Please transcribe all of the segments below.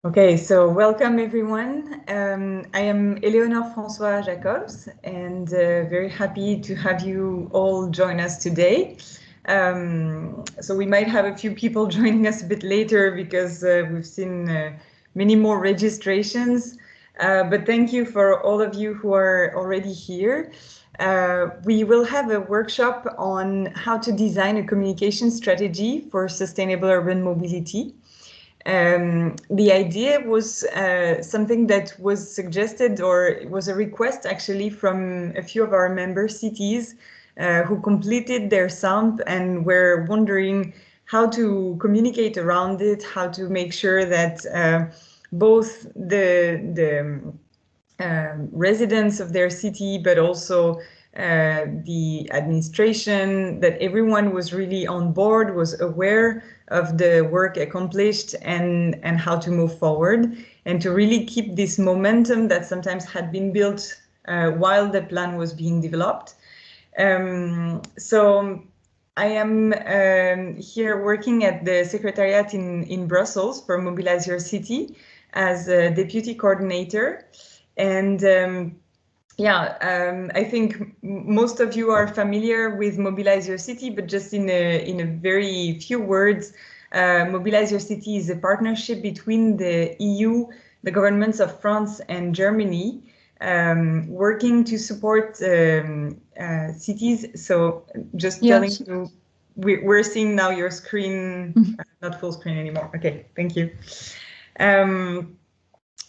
Okay, so welcome everyone. I am Eleonore François Jacobs and very happy to have you all join us today. So we might have a few people joining us a bit later because we've seen many more registrations, but thank you for all of you who are already here. We will have a workshop on how to design a communication strategy for sustainable urban mobility. The idea was something that was suggested, or it was a request actually from a few of our member cities who completed their SUMP and were wondering how to communicate around it, how to make sure that both the residents of their city, but also the administration, that everyone was really on board, was aware of the work accomplished and how to move forward, and to really keep this momentum that sometimes had been built while the plan was being developed. So I am here working at the Secretariat in Brussels for Mobilise Your City as a deputy coordinator. And I think most of you are familiar with Mobilise Your City, but just in a very few words, Mobilise Your City is a partnership between the EU, the governments of France and Germany, working to support cities. So just telling you, we're seeing now your screen, not full screen anymore. Okay, thank you.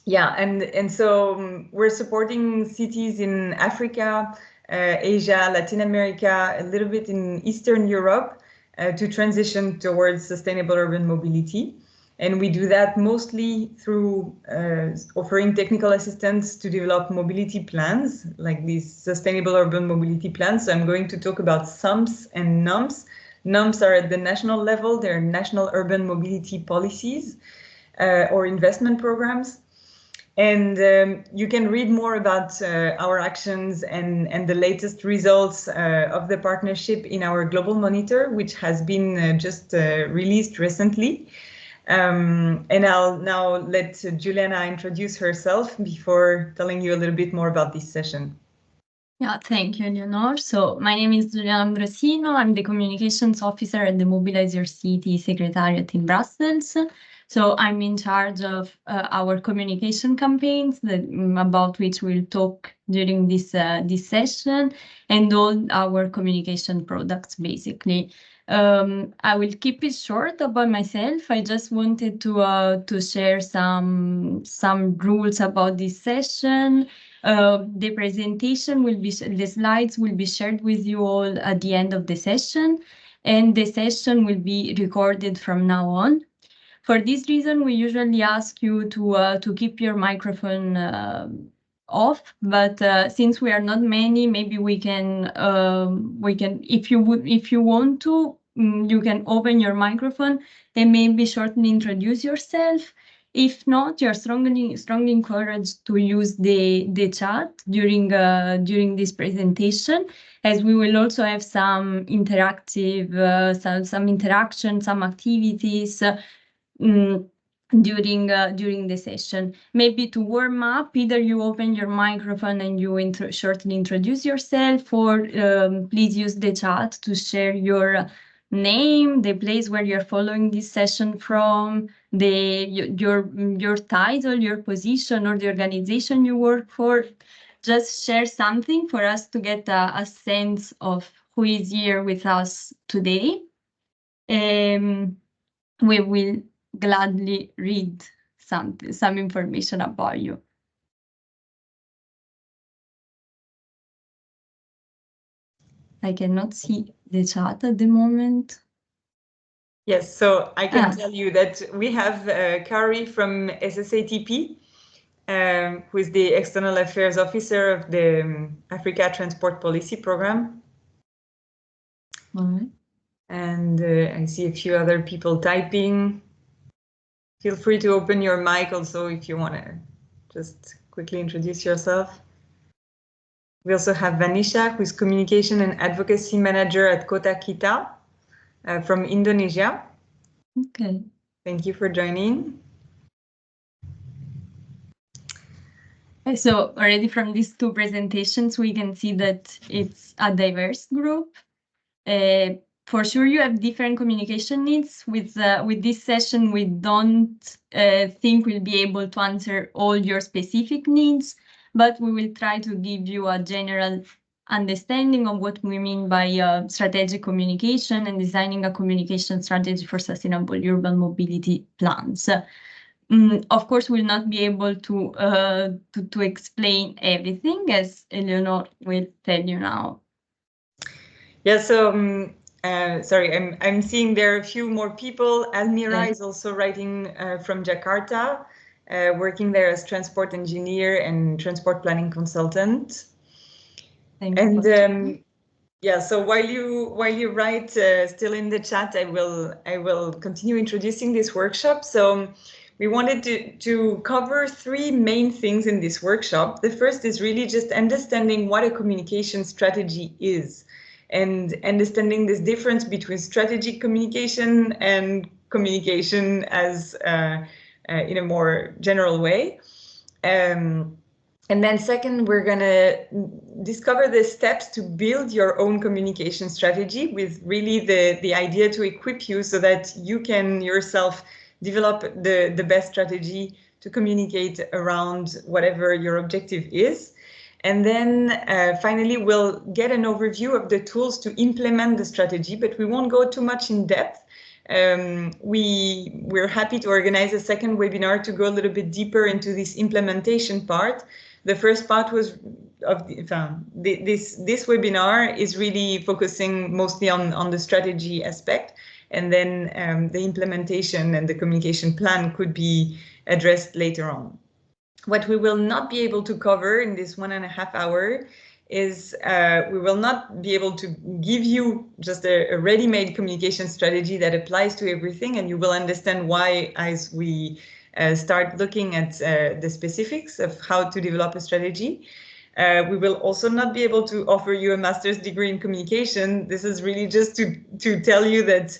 And so we're supporting cities in Africa, Asia, Latin America, a little bit in Eastern Europe to transition towards sustainable urban mobility. And we do that mostly through offering technical assistance to develop mobility plans, like these sustainable urban mobility plans. So I'm going to talk about SUMPs and NUMPs. NUMPs are at the national level. They're national urban mobility policies or investment programs. And you can read more about our actions and the latest results of the partnership in our global monitor, which has been just released recently. And I'll now let Juliana introduce herself before telling you a little bit more about this session. Yeah, thank you, Eleonore. So my name is Juliana Ambrosino. I'm the communications officer at the Mobilise Your City Secretariat in Brussels. So I'm in charge of our communication campaigns about which we'll talk during this session, and all our communication products, basically. I will keep it short about myself. I just wanted to share some rules about this session. The presentation will be, the slides will be shared with you all at the end of the session, and the session will be recorded from now on. For this reason, we usually ask you to keep your microphone off, but since we are not many, maybe we can if you want to, you can open your microphone and maybe shortly introduce yourself. If not, you're strongly encouraged to use the chat during this presentation, as we will also have some interactive some interaction, some activities during the session. Maybe to warm up, either you open your microphone and you shortly introduce yourself, or please use the chat to share your name, the place where you're following this session from, your title, your position, or the organization you work for. Just share something for us to get a sense of who is here with us today. We will gladly read some information about you. I cannot see the chat at the moment. Yes, so I can tell you that we have Kari from SSATP, who is the External Affairs Officer of the Africa Transport Policy Program. All right. And I see a few other people typing. Feel free to open your mic also if you want to just quickly introduce yourself. We also have Vanisha, who is Communication and Advocacy Manager at Kota Kita from Indonesia. Okay. Thank you for joining. So already from these two presentations, we can see that it's a diverse group. For sure, you have different communication needs. With this session, we don't think we'll be able to answer all your specific needs, but we will try to give you a general understanding of what we mean by strategic communication and designing a communication strategy for sustainable urban mobility plans. Of course, we'll not be able to explain everything, as Eleonor will tell you now. Yeah, so sorry, I'm seeing there are a few more people. Almira is also writing from Jakarta, working there as transport engineer and transport planning consultant. Thank you. Yeah, so while you write still in the chat, I will continue introducing this workshop. So we wanted to cover three main things in this workshop. The first is really just understanding what a communication strategy is, and understanding this difference between strategic communication and communication as in a more general way. And then second, we're going to discover the steps to build your own communication strategy, with really the idea to equip you so that you can yourself develop the best strategy to communicate around whatever your objective is. And then finally, we'll get an overview of the tools to implement the strategy, but we won't go too much in depth. We're happy to organize a second webinar to go a little bit deeper into this implementation part. The first part was of this webinar is really focusing mostly on the strategy aspect, and then the implementation and the communication plan could be addressed later on. What we will not be able to cover in this 1.5 hours is we will not be able to give you just a ready-made communication strategy that applies to everything, and you will understand why as we start looking at the specifics of how to develop a strategy. We will also not be able to offer you a master's degree in communication. This is really just to tell you that,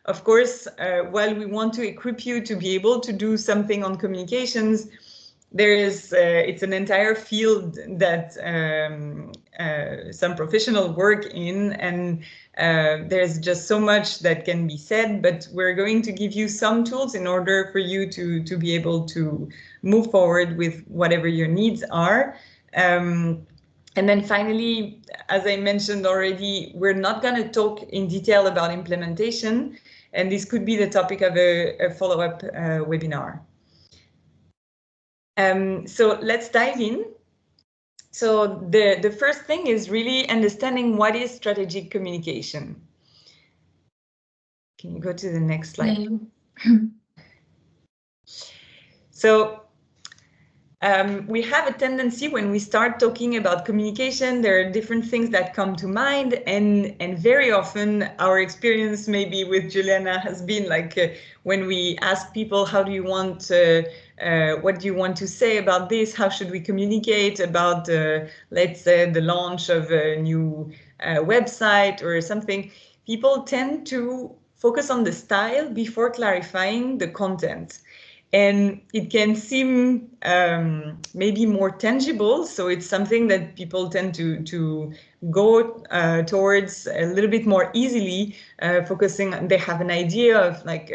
of course, while we want to equip you to be able to do something on communications, there is it's an entire field that some professionals work in, and there's just so much that can be said, but we're going to give you some tools in order for you to be able to move forward with whatever your needs are. And then finally, as I mentioned already, we're not going to talk in detail about implementation, and this could be the topic of a follow-up webinar. So let's dive in. So the first thing is really understanding what is strategic communication. Can you go to the next slide? So we have a tendency when we start talking about communication, there are different things that come to mind, and very often our experience maybe with Juliana has been like when we ask people, how do you want what do you want to say about this? How should we communicate about, let's say, the launch of a new website or something? People tend to focus on the style before clarifying the content. And it can seem maybe more tangible, so it's something that people tend to go towards a little bit more easily, focusing on, they have an idea of like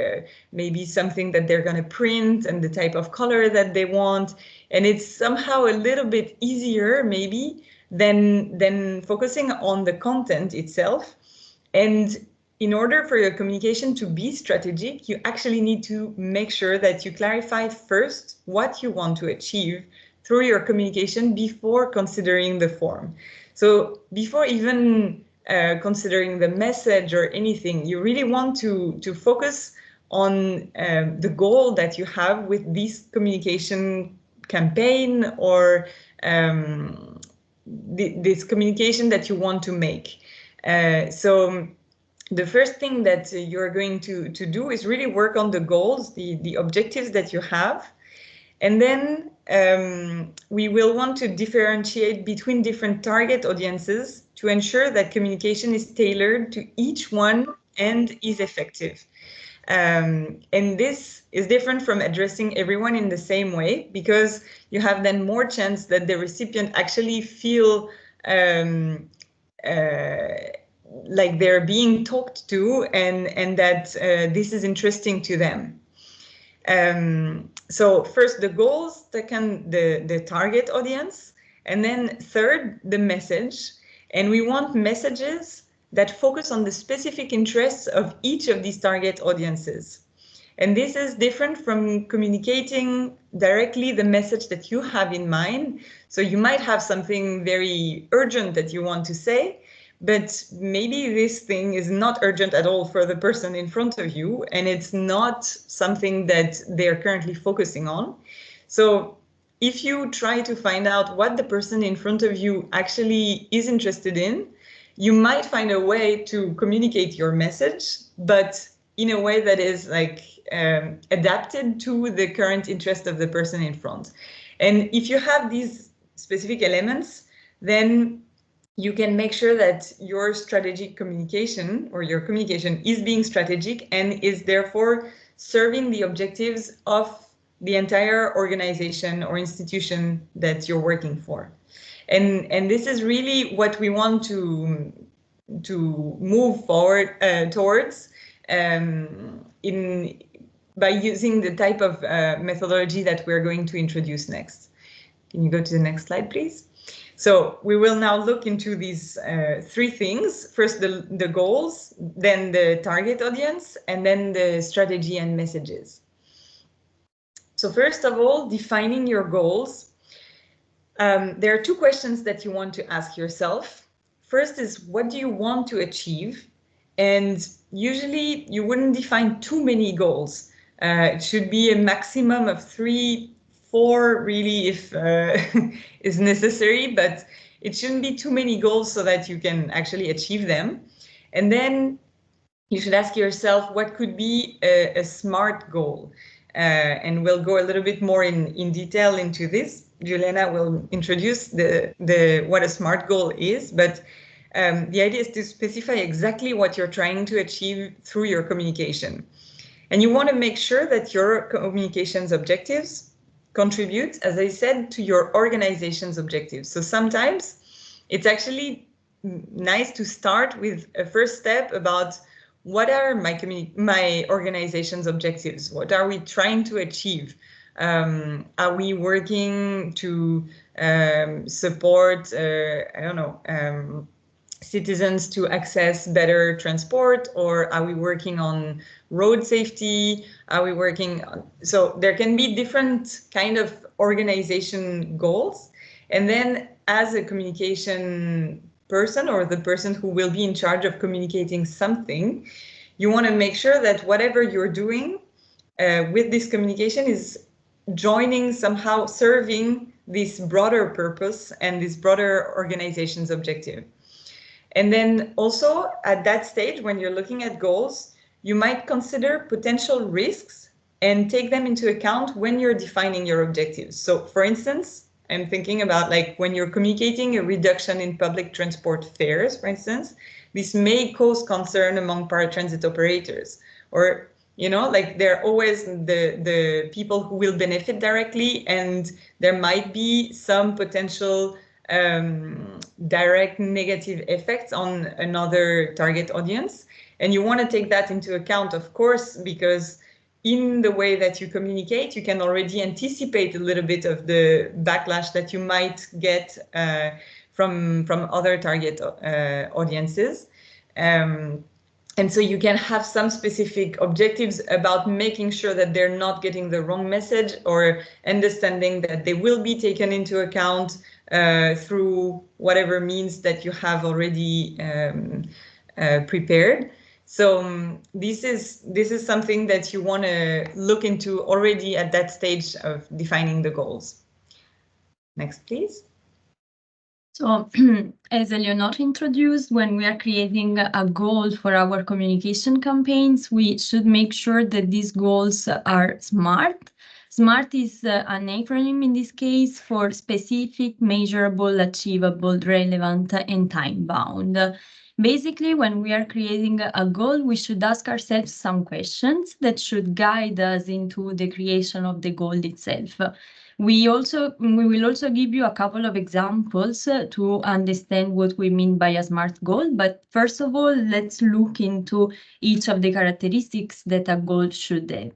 maybe something that they're going to print and the type of color that they want, and it's somehow a little bit easier maybe than focusing on the content itself. And in order for your communication to be strategic, you actually need to make sure that you clarify first what you want to achieve through your communication before considering the form. So before even considering the message or anything, you really want to focus on the goal that you have with this communication campaign, or this communication that you want to make. So the first thing that you're going to do is really work on the goals, the objectives that you have. And then we will want to differentiate between different target audiences to ensure that communication is tailored to each one and is effective. And this is different from addressing everyone in the same way, because you have then more chance that the recipient actually feel like they're being talked to, and that this is interesting to them. So first the goals, second the target audience, and then third the message. And we want messages that focus on the specific interests of each of these target audiences. And this is different from communicating directly the message that you have in mind. So you might have something very urgent that you want to say, but maybe this thing is not urgent at all for the person in front of you, and it's not something that they're currently focusing on. So if you try to find out what the person in front of you actually is interested in, you might find a way to communicate your message, but in a way that is like adapted to the current interest of the person in front. And if you have these specific elements, then you can make sure that your strategic communication or your communication is being strategic and is therefore serving the objectives of the entire organization or institution that you're working for. And this is really what we want to move forward towards by using the type of methodology that we're going to introduce next. Can you go to the next slide, please? So we will now look into these three things. First, the goals, then the target audience, and then the strategy and messages. So first of all, defining your goals. There are two questions that you want to ask yourself. First is, what do you want to achieve? And usually you wouldn't define too many goals. It should be a maximum of 3, 4 really if is necessary, but it shouldn't be too many goals so that you can actually achieve them. And then you should ask yourself what could be a smart goal. And we'll go a little bit more in detail into this. Juliana will introduce what a smart goal is, but the idea is to specify exactly what you're trying to achieve through your communication. And you want to make sure that your communication's objectives contribute, as I said, to your organization's objectives. So sometimes it's actually nice to start with a first step about what are my organization's objectives? What are we trying to achieve? Are we working to support, I don't know, citizens to access better transport, or are we working on road safety? Are we working on, so there can be different kind of organization goals. And then as a communication person, or the person who will be in charge of communicating something, you want to make sure that whatever you're doing with this communication is joining, somehow serving this broader purpose and this broader organization's objective. And then also at that stage, when you're looking at goals, you might consider potential risks and take them into account when you're defining your objectives. So for instance, I'm thinking about like when you're communicating a reduction in public transport fares, for instance, this may cause concern among paratransit operators, or, you know, like they're always the people who will benefit directly, and there might be some potential direct negative effects on another target audience. And you want to take that into account, of course, because in the way that you communicate, you can already anticipate a little bit of the backlash that you might get from other target audiences. And so you can have some specific objectives about making sure that they're not getting the wrong message, or understanding that they will be taken into account through whatever means that you have already prepared. So this is something that you want to look into already at that stage of defining the goals. Next, please. So as Eleonore introduced, when we are creating a goal for our communication campaigns, we should make sure that these goals are SMART. SMART is an acronym in this case for specific, measurable, achievable, relevant, and time-bound. Basically, when we are creating a goal, we should ask ourselves some questions that should guide us into the creation of the goal itself. We will also give you a couple of examples to understand what we mean by a SMART goal. But first of all, let's look into each of the characteristics that a goal should have.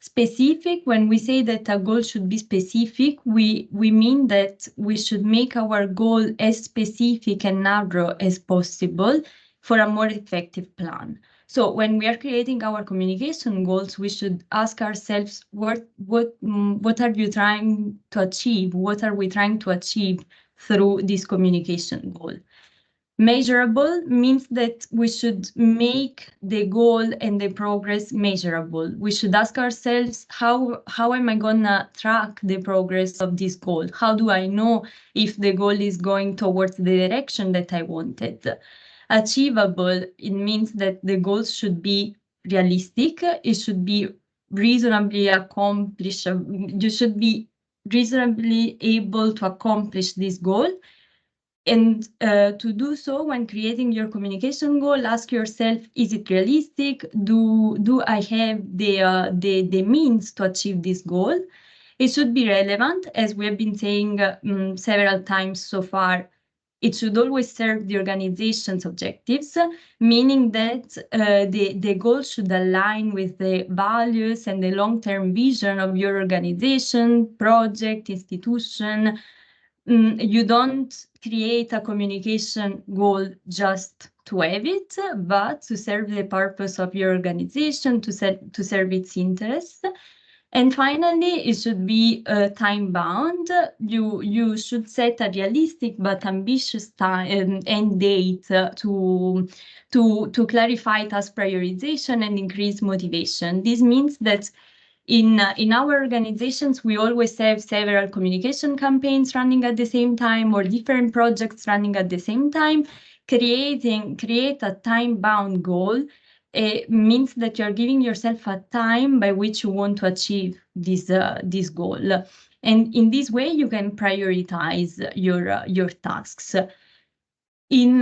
Specific, when we say that a goal should be specific, we mean that we should make our goal as specific and narrow as possible for a more effective plan. So when we are creating our communication goals, we should ask ourselves, what are you trying to achieve? What are we trying to achieve through this communication goal? Measurable means that we should make the goal and the progress measurable. We should ask ourselves, how am I gonna track the progress of this goal? How do I know if the goal is going towards the direction that I wanted? Achievable, it means that the goals should be realistic. It should be reasonably accomplished. You should be reasonably able to accomplish this goal. And to do so, when creating your communication goal, ask yourself, is it realistic? Do I have the means to achieve this goal? It should be relevant, as we have been saying several times so far. It should always serve the organization's objectives, meaning that the goal should align with the values and the long-term vision of your organization, project, institution. You don't create a communication goal just to have it, but to serve the purpose of your organization, to serve its interests. And finally, it should be time-bound. You should set a realistic but ambitious time end date to clarify task prioritization and increase motivation. This means that in our organizations, we always have several communication campaigns running at the same time or different projects running at the same time. Create a time-bound goal means that you're giving yourself a time by which you want to achieve this goal. And in this way, you can prioritize your tasks. In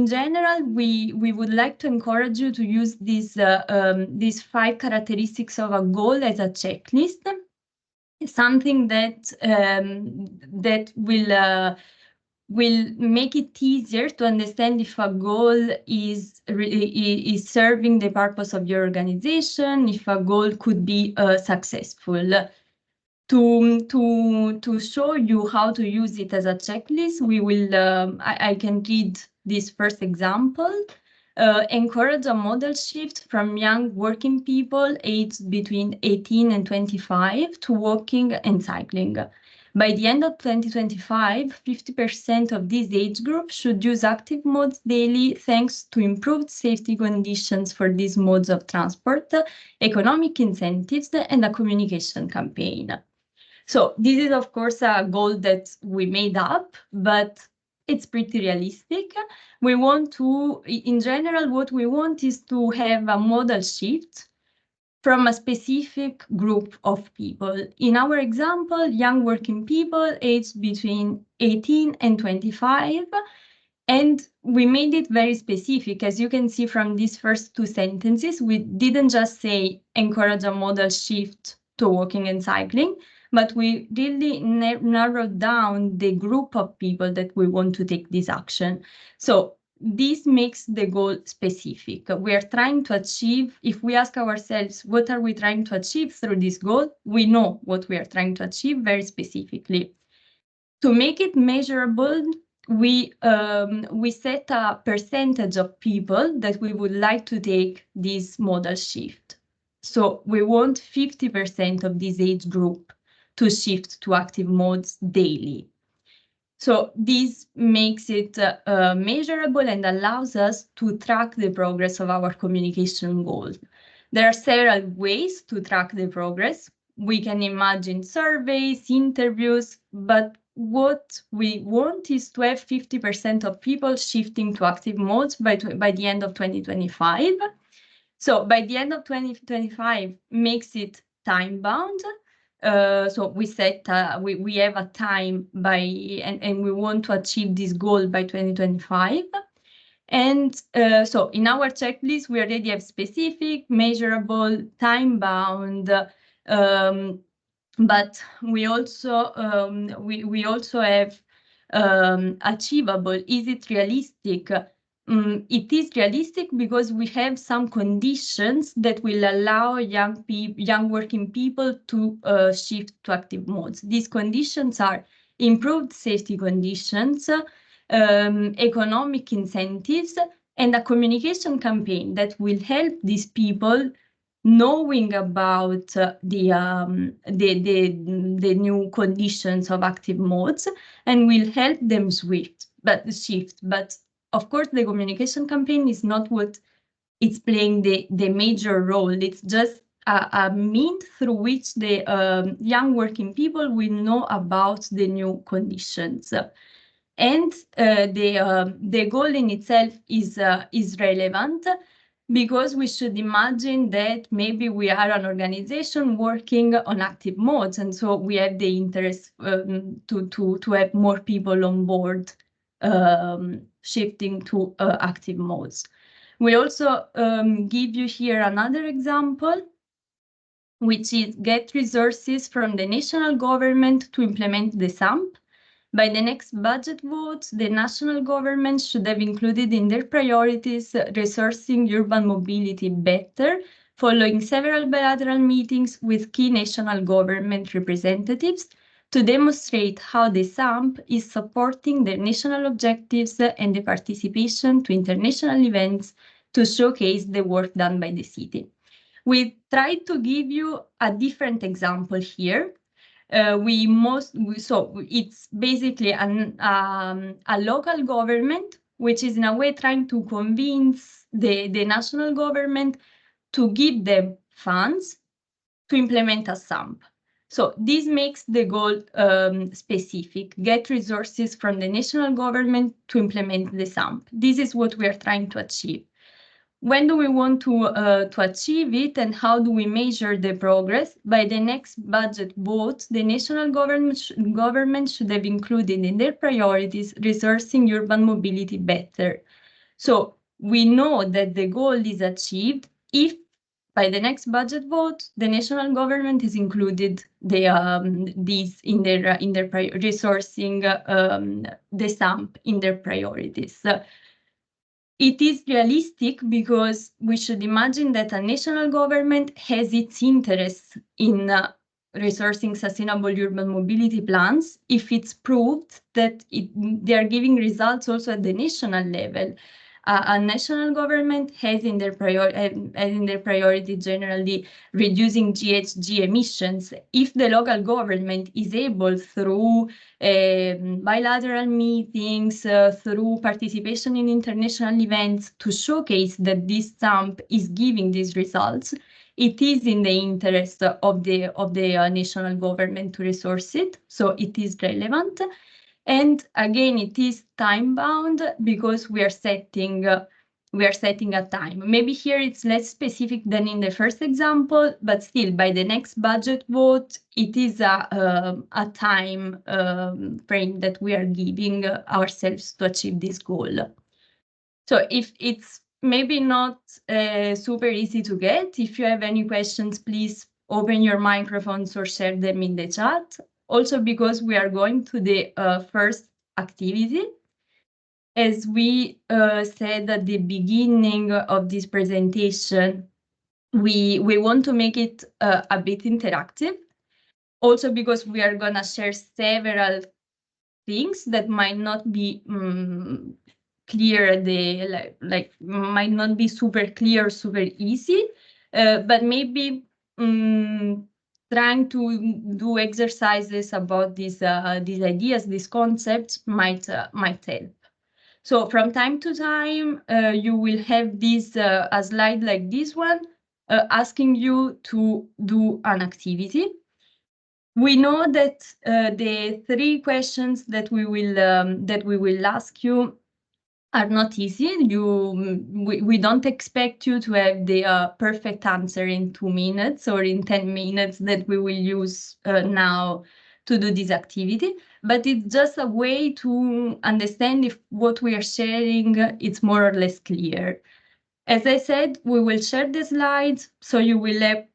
general, we would like to encourage you to use these 5 characteristics of a goal as a checklist, something that will make it easier to understand if a goal is serving the purpose of your organization, if a goal could be successful. To show you how to use it as a checklist, we will. I can read this first example. Encourage a modal shift from young working people aged between 18 and 25 to walking and cycling. By the end of 2025, 50% of this age group should use active modes daily thanks to improved safety conditions for these modes of transport, economic incentives, and a communication campaign. So this is, of course, a goal that we made up, but it's pretty realistic. We want to, in general, what we want is to have a modal shift from a specific group of people. In our example, young working people aged between 18 and 25. And we made it very specific. As you can see from these first 2 sentences, we didn't just say encourage a modal shift to walking and cycling, but we really narrowed down the group of people that we want to take this action. So this makes the goal specific. We are trying to achieve, if we ask ourselves, what are we trying to achieve through this goal? We know what we are trying to achieve very specifically. To make it measurable, we set a percentage of people that we would like to take this modal shift. So we want 50% of this age group to shift to active modes daily. So this makes it measurable and allows us to track the progress of our communication goals. There are several ways to track the progress. We can imagine surveys, interviews, but what we want is to have 50% of people shifting to active modes by the end of 2025. So by the end of 2025 makes it time-bound. So we set we have a time and we want to achieve this goal by 2025. And so in our checklist, we already have specific, measurable, time-bound, but we also have achievable. Is it realistic? It is realistic because we have some conditions that will allow young working people to shift to active modes. These conditions are improved safety conditions, economic incentives, and a communication campaign that will help these people knowing about the new conditions of active modes and will help them shift. But of course, the communication campaign is not what it's playing the major role. It's just a means through which the young working people will know about the new conditions. And the goal in itself is relevant because we should imagine that maybe we are an organization working on active modes, and so we have the interest to have more people on board shifting to active modes. We also give you here another example, which is get resources from the national government to implement the SUMP. By the next budget vote, the national government should have included in their priorities resourcing urban mobility better, following several bilateral meetings with key national government representatives to demonstrate how the SUMP is supporting their national objectives and the participation to international events to showcase the work done by the city. We tried to give you a different example here. So it's basically a local government, which is in a way trying to convince the national government to give them funds to implement a SUMP. So this makes the goal specific, get resources from the national government to implement the SUMP. This is what we are trying to achieve. When do we want to achieve it, and how do we measure the progress? By the next budget vote, the national government should have included in their priorities resourcing urban mobility better. So we know that the goal is achieved if by the next budget vote, the national government has included these in their resourcing the SUMP in their priorities. It is realistic because we should imagine that a national government has its interests in resourcing sustainable urban mobility plans if it's proved that they are giving results also at the national level. A national government has in their priority generally reducing GHG emissions. If the local government is able through bilateral meetings, through participation in international events to showcase that this SUMP is giving these results, it is in the interest of the national government to resource it, so it is relevant. And again, it is time-bound because we are setting a time. Maybe here it's less specific than in the first example, but still, by the next budget vote, it is a time frame that we are giving ourselves to achieve this goal. So if it's maybe not super easy to get, if you have any questions, please open your microphones or share them in the chat. Also, because we are going to the first activity. As we said at the beginning of this presentation, we want to make it a bit interactive. Also, because we are going to share several things that might not be clear, might not be super clear, super easy, but maybe trying to do exercises about these ideas, these concepts might help. So from time to time, you will have this a slide like this one, asking you to do an activity. We know that the 3 questions that we will ask you are not easy. We don't expect you to have the perfect answer in 2 minutes or in 10 minutes that we will use now to do this activity, but it's just a way to understand if what we are sharing is more or less clear. As I said, we will share the slides, so you will have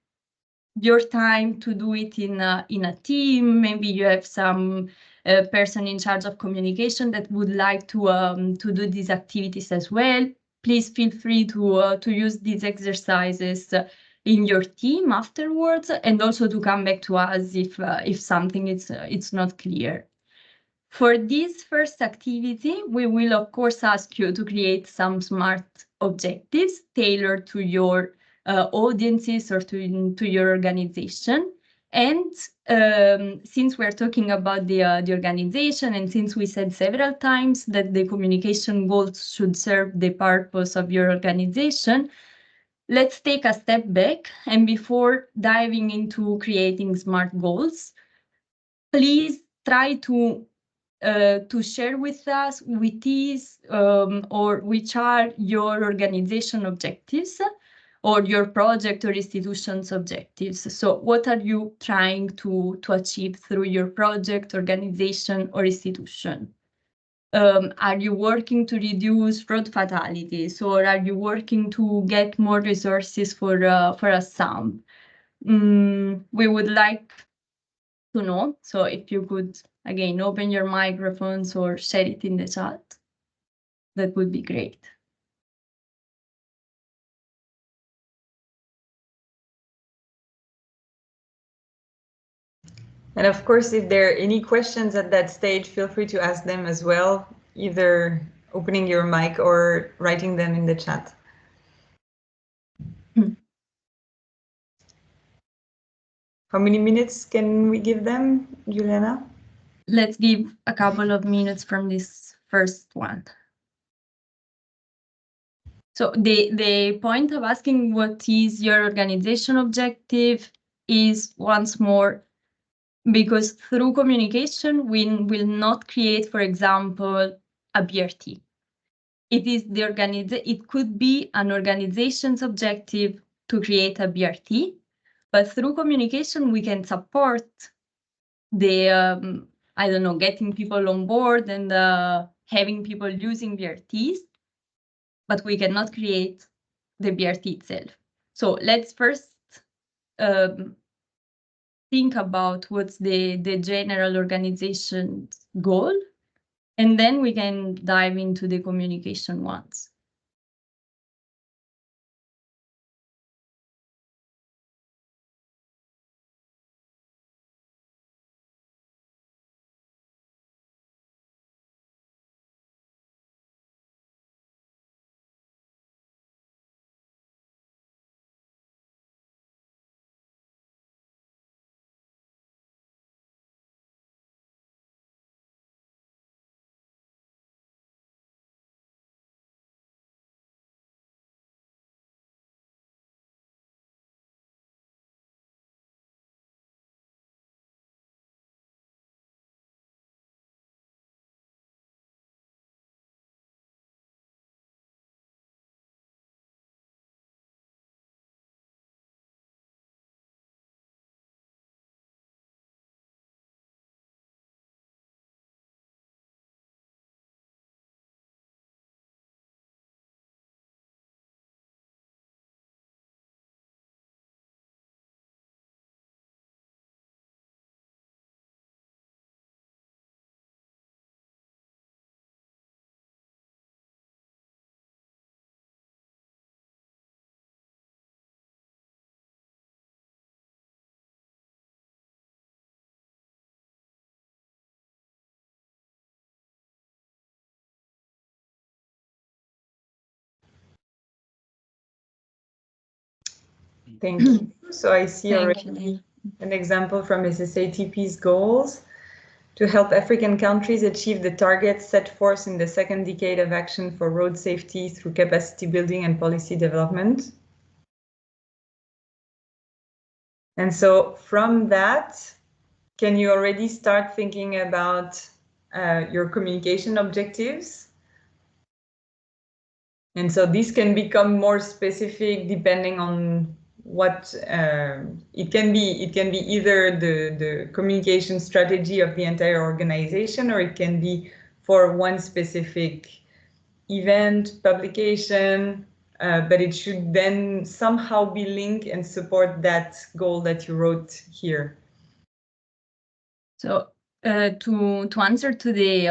your time to do it in a team. Maybe you have some person in charge of communication that would like to do these activities as well. Please feel free to use these exercises in your team afterwards, and also to come back to us if something it's not clear. For this first activity, we will of course ask you to create some SMART objectives tailored to your audiences or to your organization. And since we're talking about the organization, and since we said several times that the communication goals should serve the purpose of your organization, let's take a step back. And before diving into creating SMART goals, please try to share with us or which are your organization objectives or your project or institution's objectives. So what are you trying to achieve through your project, organization, or institution? Are you working to reduce road fatalities, or are you working to get more resources for a SUMP? We would like to know. So if you could, again, open your microphones or share it in the chat, that would be great. And of course, if there are any questions at that stage, feel free to ask them as well, either opening your mic or writing them in the chat. How many minutes can we give them, Juliana? Let's give a couple of minutes from this first one. So the point of asking what is your organization objective is, once more, because through communication, we will not create, for example, a BRT. It could be an organization's objective to create a BRT, but through communication, we can support the, I don't know, getting people on board and having people using BRTs, but we cannot create the BRT itself. So let's first think about what's the general organization's goal, and then we can dive into the communication ones. Thank you. So I see already an example from SSATP's goals to help African countries achieve the targets set forth in the second decade of action for road safety through capacity building and policy development. And so from that, can you already start thinking about your communication objectives? And so these can become more specific depending on what it can be either the communication strategy of the entire organization, or it can be for one specific event, publication, but it should then somehow be linked and support that goal that you wrote here. So to answer to the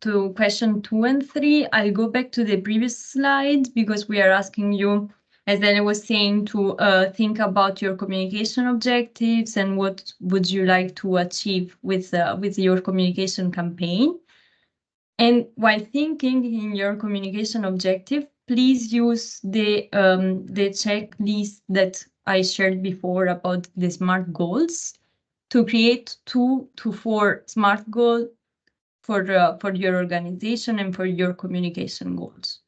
to question 2 and 3, I'll go back to the previous slide, because we are asking you, as I was saying, to think about your communication objectives and what would you like to achieve with your communication campaign. And while thinking in your communication objective, please use the checklist that I shared before about the SMART goals to create 2 to 4 SMART goals for your organization and for your communication goals.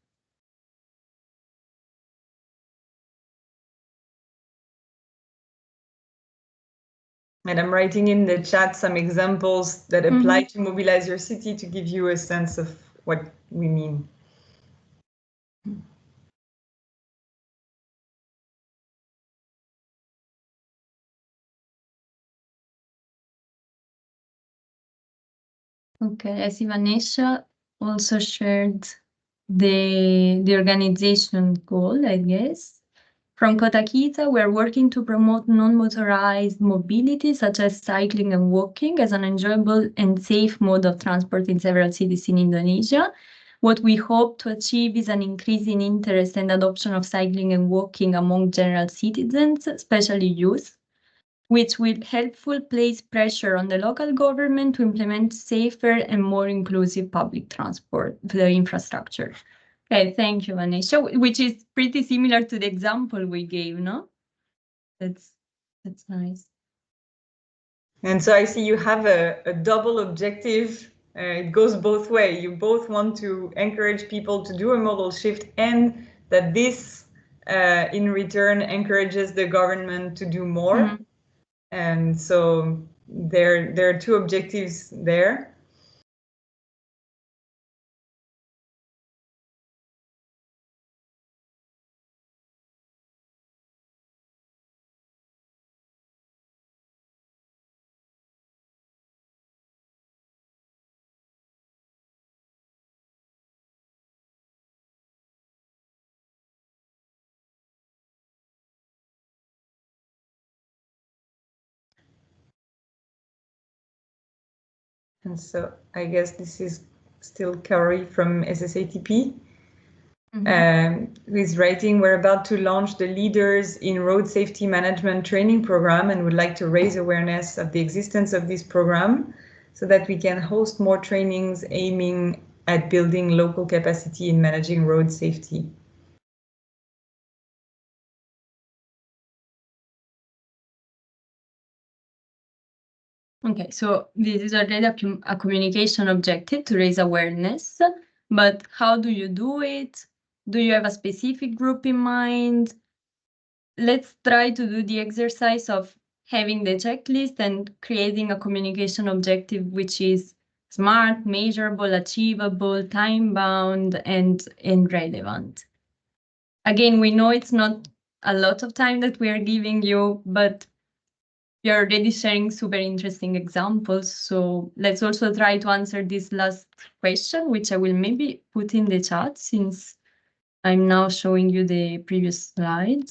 And I'm writing in the chat some examples that apply to Mobilize Your City to give you a sense of what we mean. Okay, I see Vanessa also shared the organization goal, I guess. From Kotakita, we're working to promote non-motorized mobility, such as cycling and walking, as an enjoyable and safe mode of transport in several cities in Indonesia. What we hope to achieve is an increase in interest and adoption of cycling and walking among general citizens, especially youth, which will helpful place pressure on the local government to implement safer and more inclusive public transport infrastructure. Okay, thank you, Vanessa, which is pretty similar to the example we gave, no? That's nice. And so I see you have a double objective. It goes both ways. You both want to encourage people to do a modal shift, and that this, in return, encourages the government to do more. And so there are 2 objectives there. And so I guess this is still Carrie from SSATP. Who is writing, we're about to launch the Leaders in Road Safety Management training program and would like to raise awareness of the existence of this program so that we can host more trainings aiming at building local capacity in managing road safety. Okay, so this is already a communication objective to raise awareness, but how do you do it? Do you have a specific group in mind? Let's try to do the exercise of having the checklist and creating a communication objective which is smart, measurable, achievable, time-bound, and relevant. Again, we know it's not a lot of time that we are giving you, but you're already sharing super interesting examples. So let's also try to answer this last question, which I will maybe put in the chat since I'm now showing you the previous slide.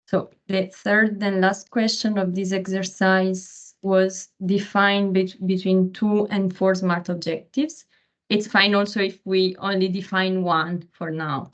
So the third and last question of this exercise was define between 2 and 4 SMART objectives. It's fine also if we only define 1 for now.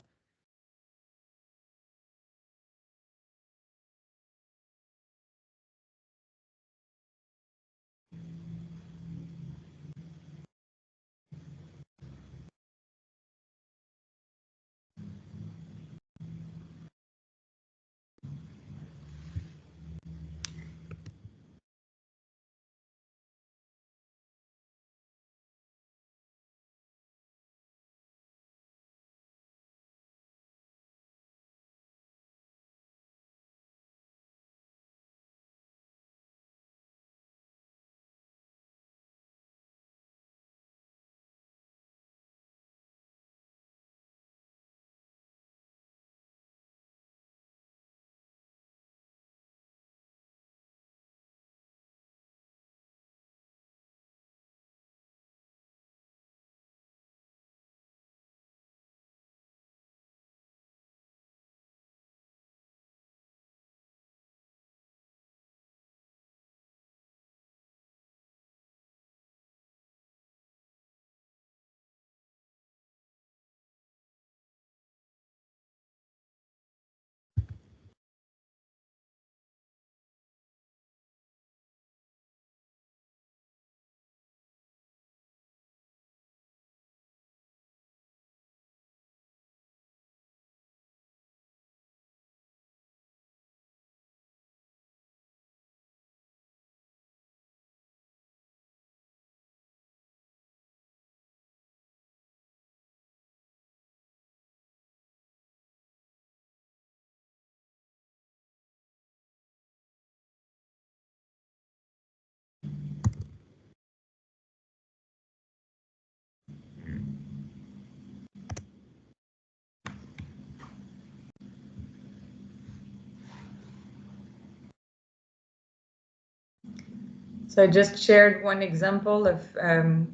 So I just shared one example of,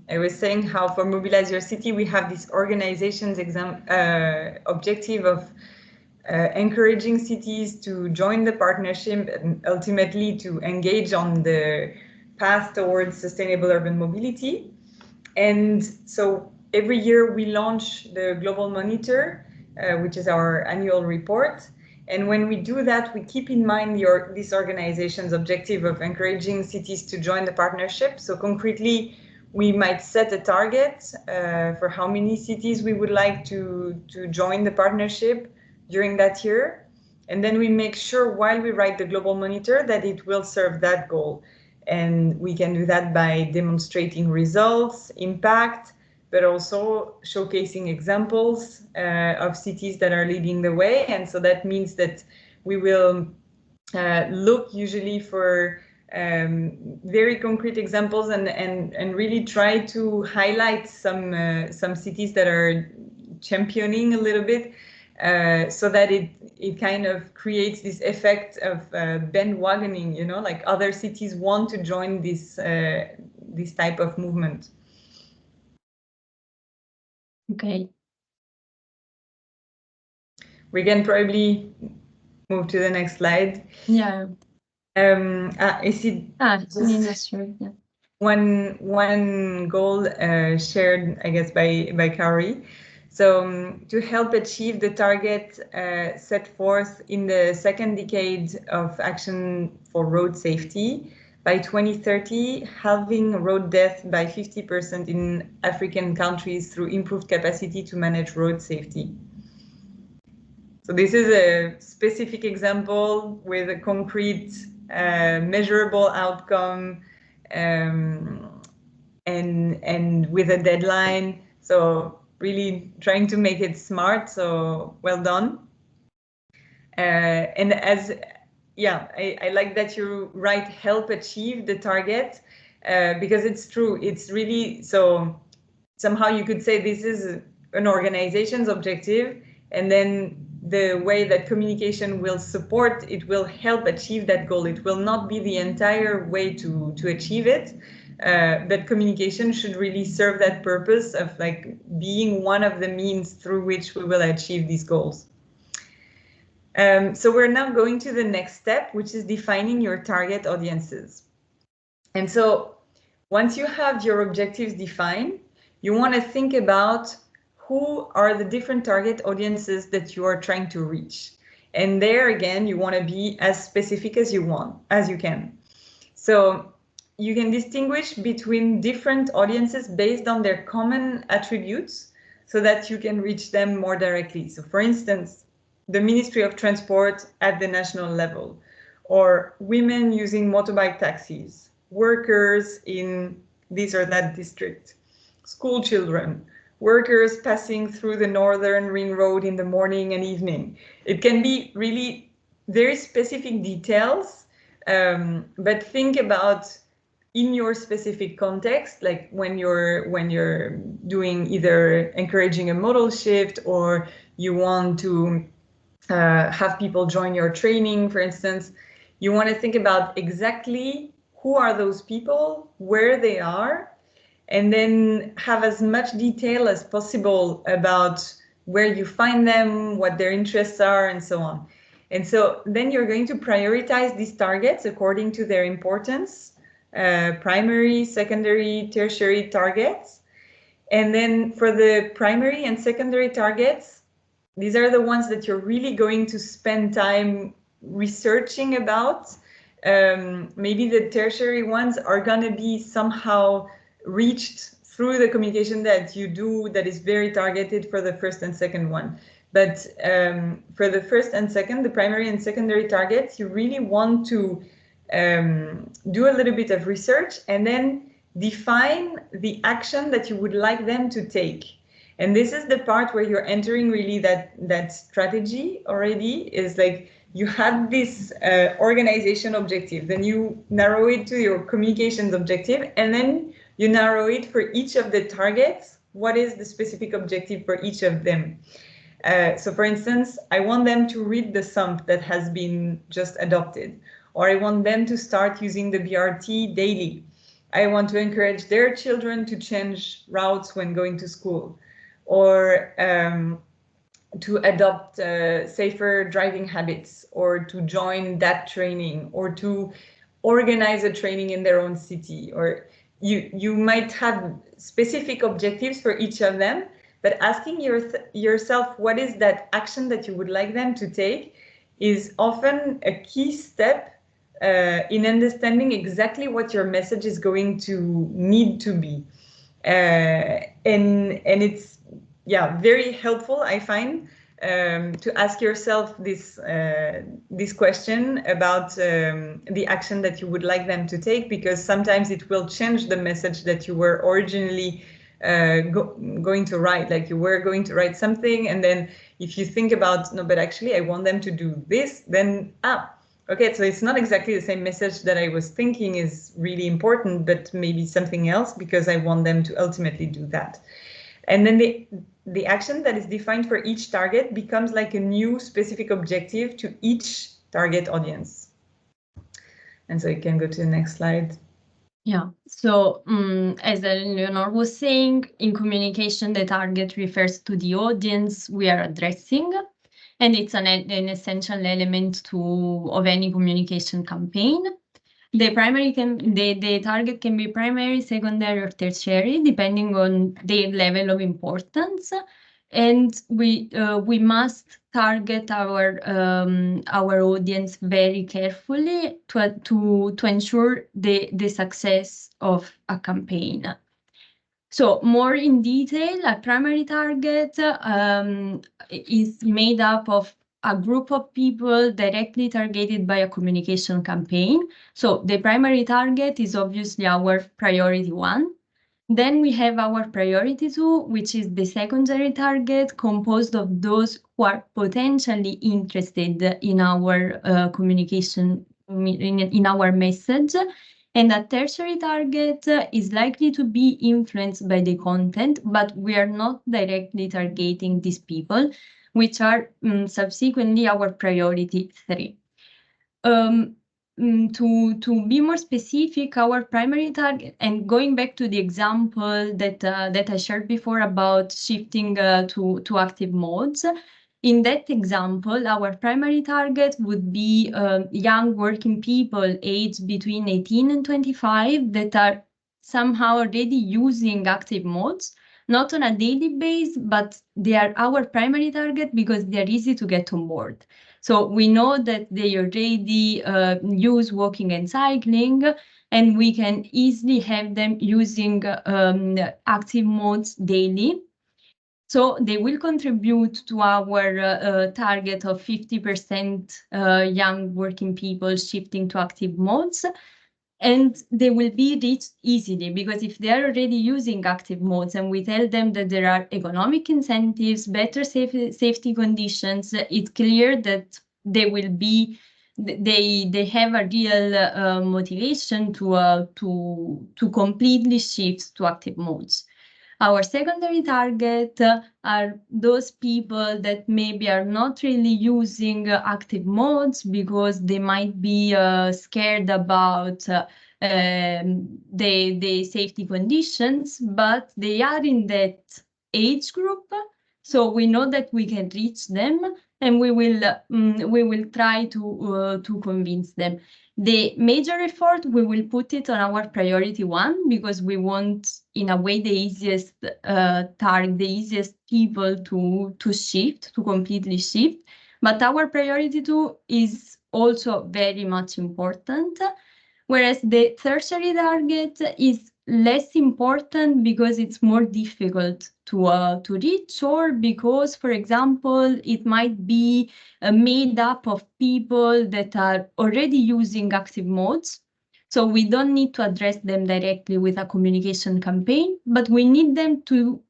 I was saying how for Mobilize Your City, we have this organization's objective of encouraging cities to join the partnership and ultimately to engage on the path towards sustainable urban mobility. And so every year we launch the Global Monitor, which is our annual report. And when we do that, we keep in mind this organization's objective of encouraging cities to join the partnership. So concretely, we might set a target for how many cities we would like to join the partnership during that year. And then we make sure while we write the Global Monitor that it will serve that goal. And we can do that by demonstrating results, impact, but also showcasing examples of cities that are leading the way. And so that means that we will look usually for very concrete examples and really try to highlight some cities that are championing a little bit, so that it kind of creates this effect of bandwagoning, you know, like other cities want to join this type of movement. Okay. We can probably move to the next slide. Yeah. I see. Sure. Yeah. One goal shared, I guess, by Kari. So to help achieve the target set forth in the second decade of action for road safety, by 2030, halving road death by 50% in African countries through improved capacity to manage road safety. So this is a specific example with a concrete, measurable outcome, and with a deadline. So really trying to make it smart. So well done. And I like that you write help achieve the target, because it's true. It's really, so somehow you could say this is an organization's objective, and then the way that communication will support it will help achieve that goal. It will not be the entire way to achieve it, but communication should really serve that purpose of like being one of the means through which we will achieve these goals. So we're now going to the next step, which is defining your target audiences. And so once you have your objectives defined, you want to think about who are the different target audiences that you are trying to reach. And there again, you want to be as specific as you can. So you can distinguish between different audiences based on their common attributes so that you can reach them more directly. So for instance, the Ministry of Transport at the national level, or women using motorbike taxis, workers in this or that district, school children, workers passing through the Northern Ring Road in the morning and evening. It can be really very specific details, but think about in your specific context, like when you're doing either encouraging a modal shift, or you want to have people join your training, for instance, you want to think about exactly who are those people, where they are, and then have as much detail as possible about where you find them, what their interests are, and so on. And so then you're going to prioritize these targets according to their importance, primary, secondary, tertiary targets. And then for the primary and secondary targets, these are the ones that you're really going to spend time researching about. Maybe the tertiary ones are going to be somehow reached through the communication that you do that is very targeted for the first and second one. But for the first and second, the primary and secondary targets, you really want to do a little bit of research and then define the action that you would like them to take. And this is the part where you're entering really that strategy already, is like you had this organization objective, then you narrow it to your communications objective, and then you narrow it for each of the targets. What is the specific objective for each of them? So for instance, I want them to read the SUMP that has been just adopted, or I want them to start using the BRT daily. I want to encourage their children to change routes when going to school, or to adopt safer driving habits, or to join that training, or to organize a training in their own city. Or you might have specific objectives for each of them, but asking yourself what is that action that you would like them to take is often a key step in understanding exactly what your message is going to need to be. And it's very helpful, I find, to ask yourself this question about the action that you would like them to take, because sometimes it will change the message that you were originally going to write. Like, you were going to write something, and then if you think about, no, but actually I want them to do this, then okay, so it's not exactly the same message that I was thinking is really important, but maybe something else, because I want them to ultimately do that. And then the action that is defined for each target becomes like a new specific objective to each target audience. And so you can go to the next slide. Yeah, so as Eleonore was saying, in communication, the target refers to the audience we are addressing, and it's an essential element of any communication campaign. The target can be primary, secondary, or tertiary, depending on their level of importance. And we must target our audience very carefully to ensure the success of a campaign. So more in detail, a primary target is made up of a group of people directly targeted by a communication campaign. So the primary target is obviously our priority 1. Then we have our priority 2, which is the secondary target, composed of those who are potentially interested in our communication, in our message. And a tertiary target is likely to be influenced by the content, but we are not directly targeting these people, which are subsequently our priority 3. To be more specific, our primary target, and going back to the example that I shared before about shifting to active modes, in that example, our primary target would be young working people aged between 18 and 25 that are somehow already using active modes, not on a daily basis, but they are our primary target because they are easy to get on board. So we know that they already use walking and cycling, and we can easily have them using active modes daily. So they will contribute to our target of 50% young working people shifting to active modes. And they will be reached easily, because if they are already using active modes and we tell them that there are economic incentives, better safety conditions, it's clear that they will be, they have a real motivation to completely shift to active modes. Our secondary target are those people that maybe are not really using active modes because they might be scared about the safety conditions, but they are in that age group. So we know that we can reach them, and we will try to convince them. The major effort, we will put it on our priority 1, because we want, in a way, the easiest target, the easiest people to shift, to completely shift. But our priority 2 is also very much important, whereas the tertiary target is less important because it's more difficult to reach, or because, for example, it might be made up of people that are already using active modes. So we don't need to address them directly with a communication campaign, but we need them to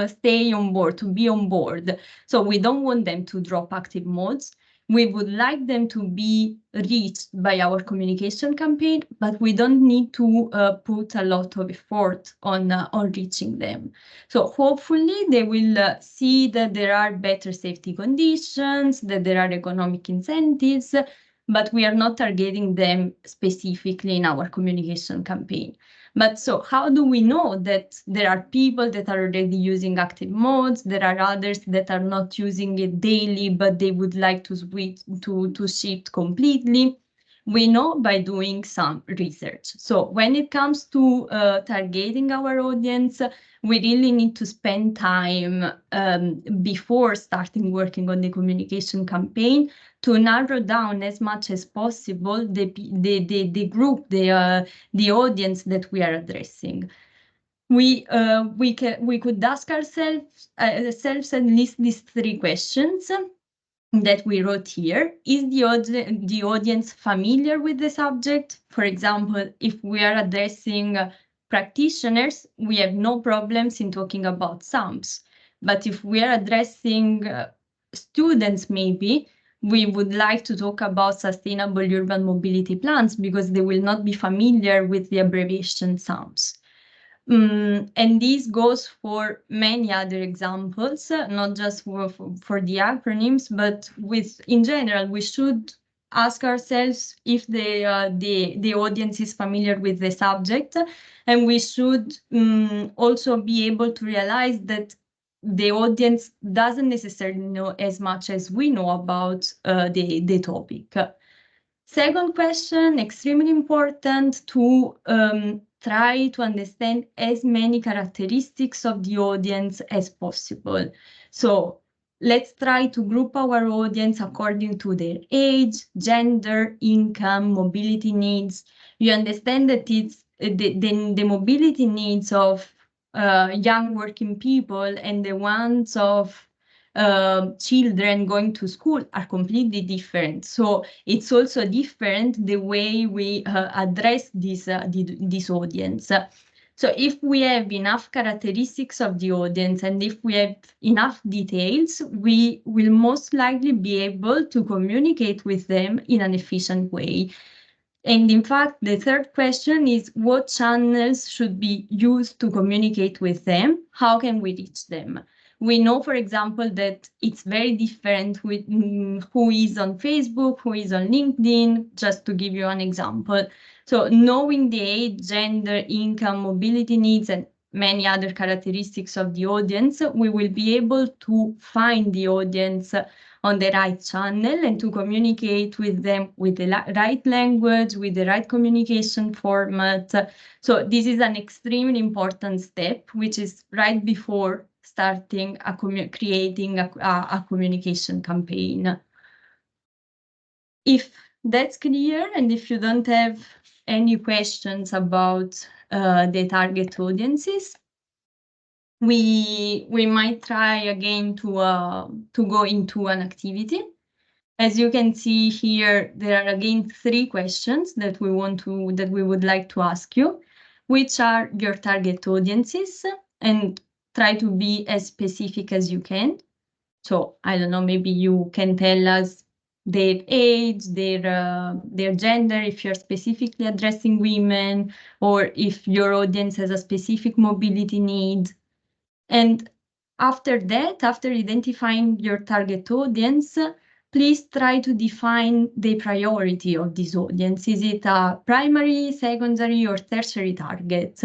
stay on board, to be on board. So we don't want them to drop active modes. We would like them to be reached by our communication campaign, but we don't need to put a lot of effort on reaching them. So hopefully they will see that there are better safety conditions, that there are economic incentives, but we are not targeting them specifically in our communication campaign. But so how do we know that there are people that are already using active modes, there are others that are not using it daily, but they would like to switch to shift completely? We know by doing some research. So when it comes to targeting our audience, we really need to spend time before starting working on the communication campaign to narrow down as much as possible the group, the audience that we are addressing. We could ask ourselves at least these three questions that we wrote here. Is the audience familiar with the subject? For example, if we are addressing practitioners, we have no problems in talking about SUMPs. But if we are addressing students, maybe we would like to talk about sustainable urban mobility plans because they will not be familiar with the abbreviation SUMPs. And this goes for many other examples, not just for the acronyms, but in general, we should ask ourselves if the audience is familiar with the subject, and we should also be able to realize that the audience doesn't necessarily know as much as we know about the topic. Second question, extremely important, to try to understand as many characteristics of the audience as possible. So let's try to group our audience according to their age, gender, income, mobility needs. You understand that it's the mobility needs of young working people and the ones of children going to school are completely different. So it's also different the way we address this audience. So if we have enough characteristics of the audience and if we have enough details, we will most likely be able to communicate with them in an efficient way. And in fact, the third question is what channels should be used to communicate with them? How can we reach them? We know, for example, that it's very different with who is on Facebook, who is on LinkedIn, just to give you an example. So knowing the age, gender, income, mobility needs, and many other characteristics of the audience, we will be able to find the audience on the right channel and to communicate with them with the right language, with the right communication format. So this is an extremely important step, which is right before starting creating a communication campaign. If that's clear, and if you don't have any questions about the target audiences, we might try again to go into an activity. As you can see here, there are again three questions that we would like to ask you, which are your target audiences, and try to be as specific as you can. So I don't know, maybe you can tell us their age, their gender, if you're specifically addressing women, or if your audience has a specific mobility need. And after that, after identifying your target audience, please try to define the priority of this audience. Is it a primary, secondary, or tertiary target?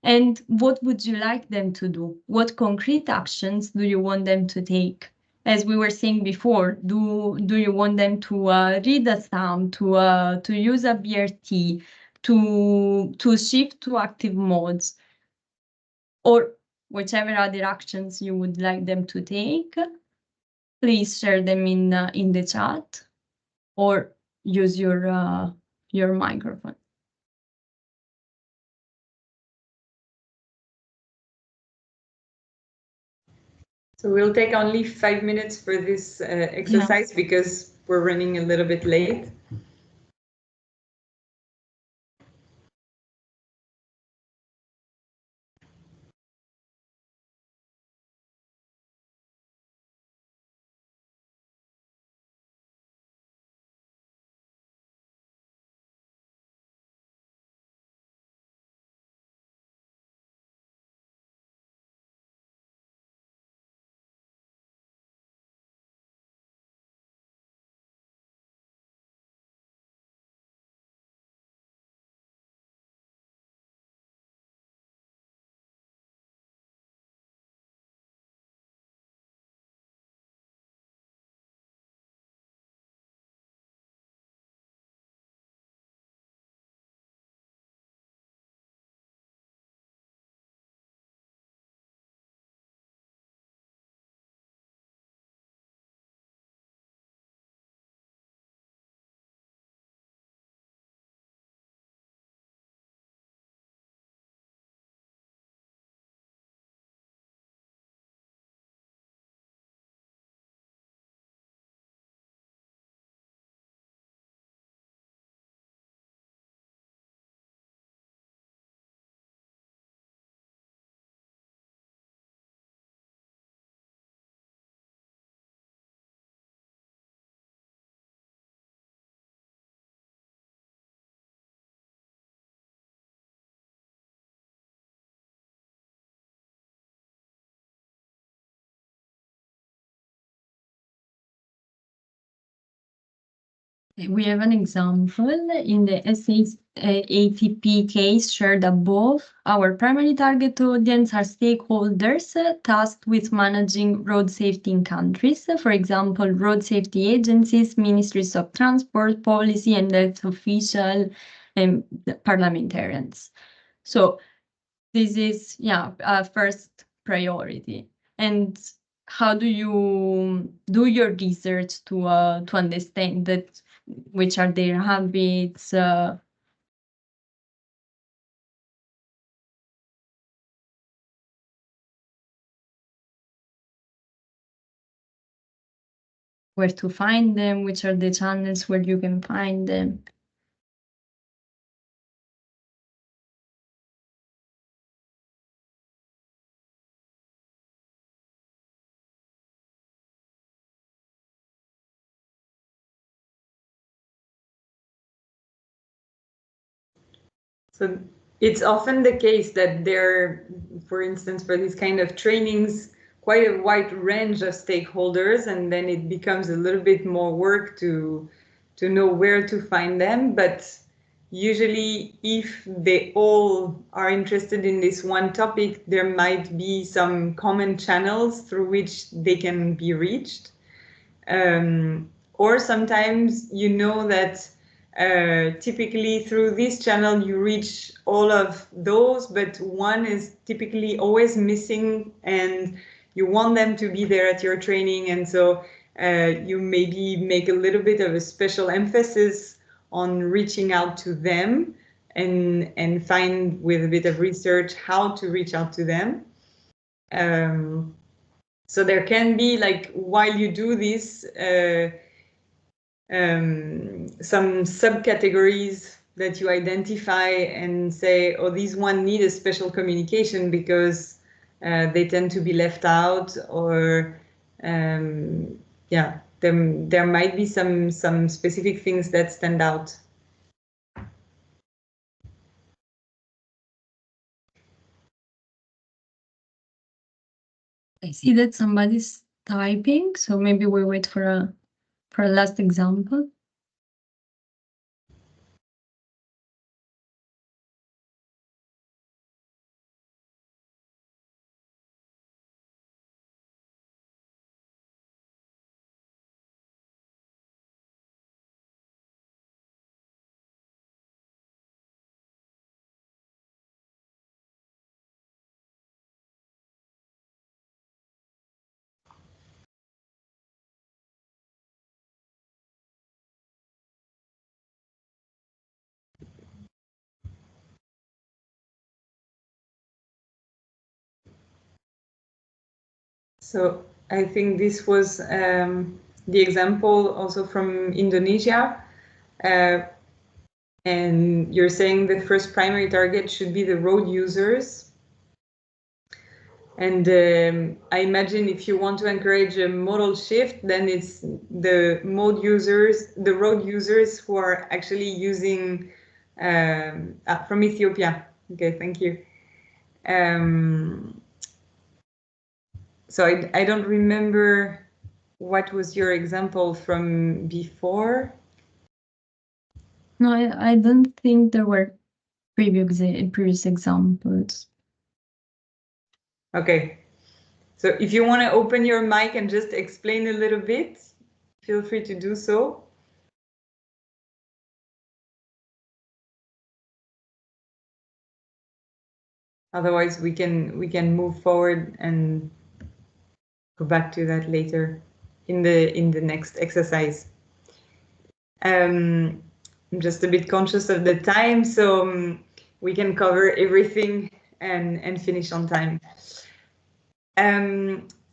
And what would you like them to do? What concrete actions do you want them to take? As we were saying before, do you want them to read a SUMP, to use a BRT, to shift to active modes, or whichever other actions you would like them to take? Please share them in the chat or use your microphone. So we'll take only 5 minutes for this exercise because we're running a little bit late. We have an example in the SATP case shared above. Our primary target audience are stakeholders tasked with managing road safety in countries, for example, road safety agencies, ministries of transport, policy and health officials, and parliamentarians. So this is, first priority. And how do you do your research to understand that which are their habits? Where to find them? Which are the channels where you can find them? So it's often the case that there, for instance, for these kind of trainings, quite a wide range of stakeholders, and then it becomes a little bit more work to know where to find them. But usually, if they all are interested in this one topic, there might be some common channels through which they can be reached. Or sometimes you know that typically through this channel you reach all of those, but one is typically always missing and you want them to be there at your training, and so you maybe make a little bit of a special emphasis on reaching out to them and find with a bit of research how to reach out to them. So there can be, like, while you do this, some subcategories that you identify and say, oh, these one need a special communication because they tend to be left out, or yeah, there might be some specific things that stand out. I see that somebody's typing, so maybe we wait for a last example. So I think this was the example also from Indonesia. And you're saying the first primary target should be the road users. And I imagine if you want to encourage a modal shift, then it's the road users who are actually using, from Ethiopia. Okay, thank you. So I don't remember what was your example from before. No, I don't think there were previous examples. Okay. So if you want to open your mic and just explain a little bit, feel free to do so. Otherwise, we can move forward and go back to that later in the next exercise. I'm just a bit conscious of the time, so we can cover everything and finish on time.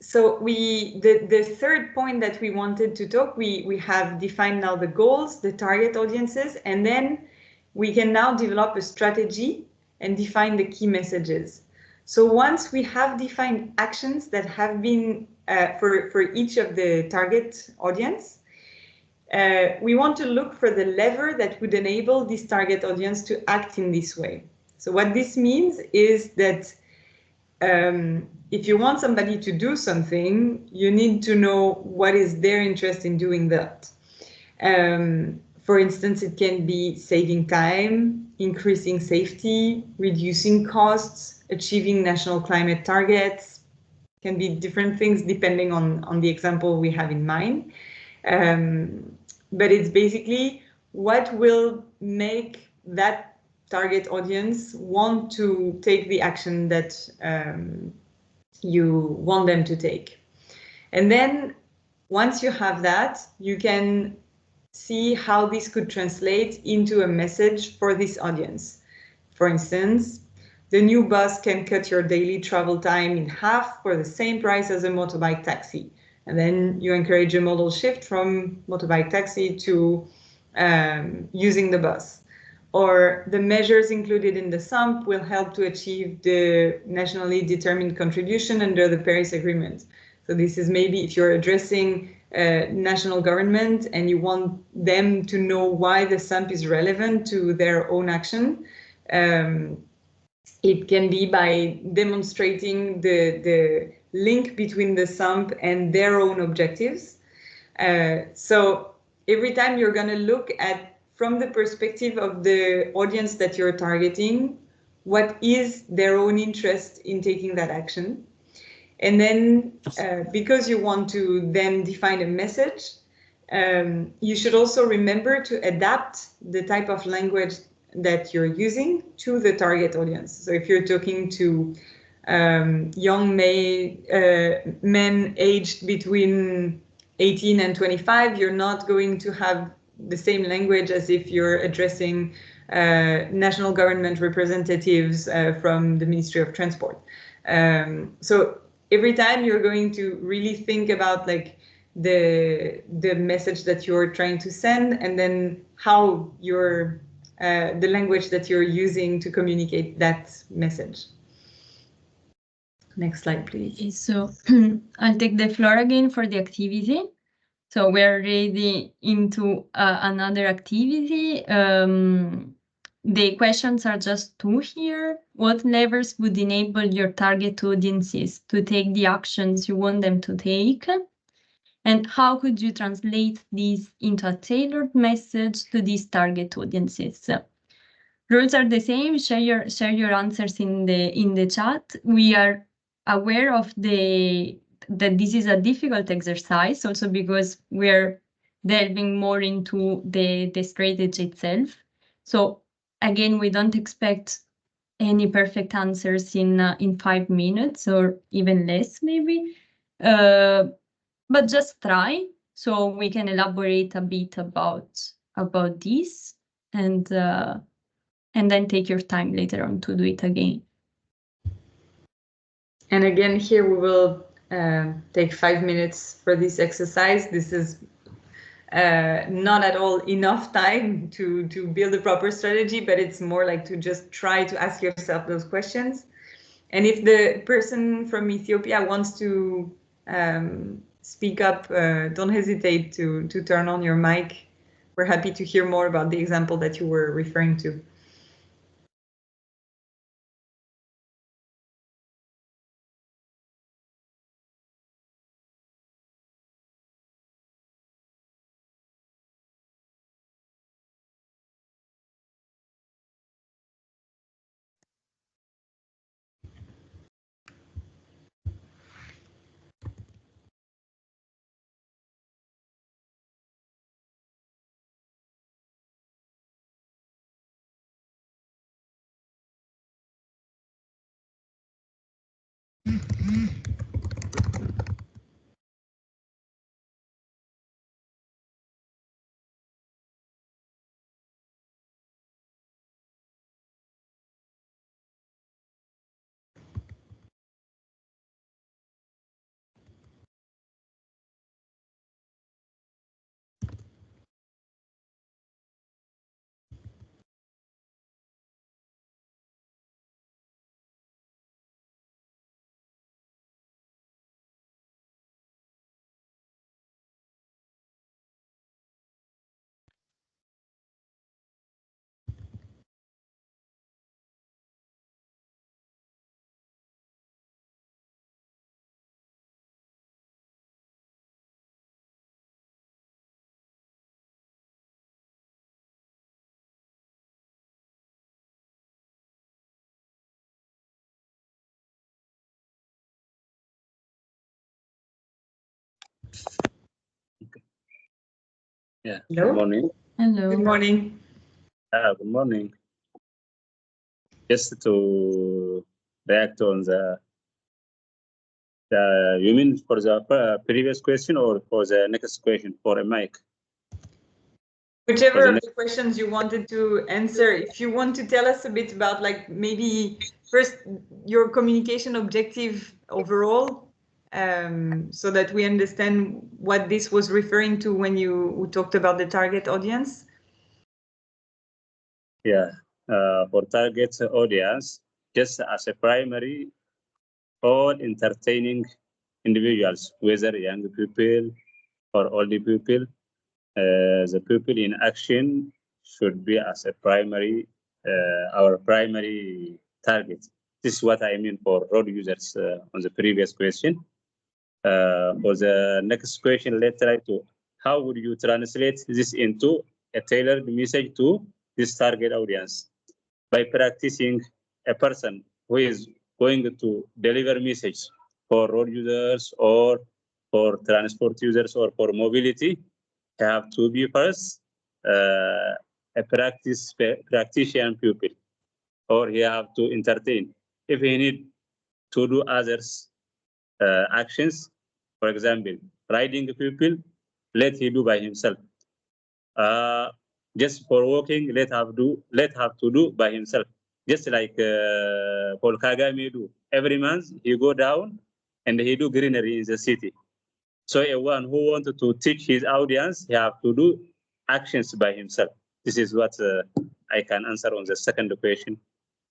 So the third point that we wanted to talk, we have defined now the goals, the target audiences, and then we can now develop a strategy and define the key messages. So once we have defined actions that have been for each of the target audience, we want to look for the lever that would enable this target audience to act in this way. So what this means is that if you want somebody to do something, you need to know what is their interest in doing that. For instance, it can be saving time, increasing safety, reducing costs, achieving national climate targets. Can be different things depending on the example we have in mind. But it's basically what will make that target audience want to take the action that you want them to take. And then once you have that, you can see how this could translate into a message for this audience. For instance, the new bus can cut your daily travel time in half for the same price as a motorbike taxi. And then you encourage a modal shift from motorbike taxi to using the bus. Or the measures included in the SUMP will help to achieve the nationally determined contribution under the Paris Agreement. So this is maybe if you're addressing national government and you want them to know why the SUMP is relevant to their own action. It can be by demonstrating the link between the SUMP and their own objectives. So every time you're going to look at, from the perspective of the audience that you're targeting, what is their own interest in taking that action? And then because you want to then define a message, you should also remember to adapt the type of language that you're using to the target audience. So if you're talking to young men aged between 18 and 25, you're not going to have the same language as if you're addressing national government representatives from the Ministry of Transport. So every time you're going to really think about like the message that you're trying to send, and then how you're the language that you're using to communicate that message. Next slide, please. So I'll take the floor again for the activity. So we're already into another activity. The questions are just two here. What levers would enable your target audiences to take the actions you want them to take? And how could you translate these into a tailored message to these target audiences? Rules are the same. Share your answers in the chat. We are aware of that this is a difficult exercise, also because we're delving more into the strategy itself. So again, we don't expect any perfect answers in 5 minutes or even less, maybe. But just try, so we can elaborate a bit about this, and then take your time later on to do it again. And again, here we will take 5 minutes for this exercise. This is not at all enough time to build a proper strategy, but it's more like to just try to ask yourself those questions. And if the person from Ethiopia wants to speak up, don't hesitate to turn on your mic. We're happy to hear more about the example that you were referring to. Yeah. Hello. Good morning. Hello. Good morning. Good morning. Just to react on the you mean for the previous question or for the next question for a mic? Whichever of the questions you wanted to answer. If you want to tell us a bit about, like, maybe first your communication objective overall, so that we understand what this was referring to when you talked about the target audience. Yeah, for target audience, just as a primary, all entertaining individuals, whether young people or old people, the people in action should be as a primary, our primary target. This is what I mean for road users on the previous question. For the next question, let's try to, how would you translate this into a tailored message to this target audience? By practicing a person who is going to deliver message for road users or for transport users or for mobility, have to be first a practitioner pupil, or he have to entertain. If he need to do others actions, for example, riding people, let he do by himself. Just for walking, let have to do by himself. Just like Paul Kagame do. Every month he go down and he do greenery in the city. So a one who wanted to teach his audience, he have to do actions by himself. This is what I can answer on the second question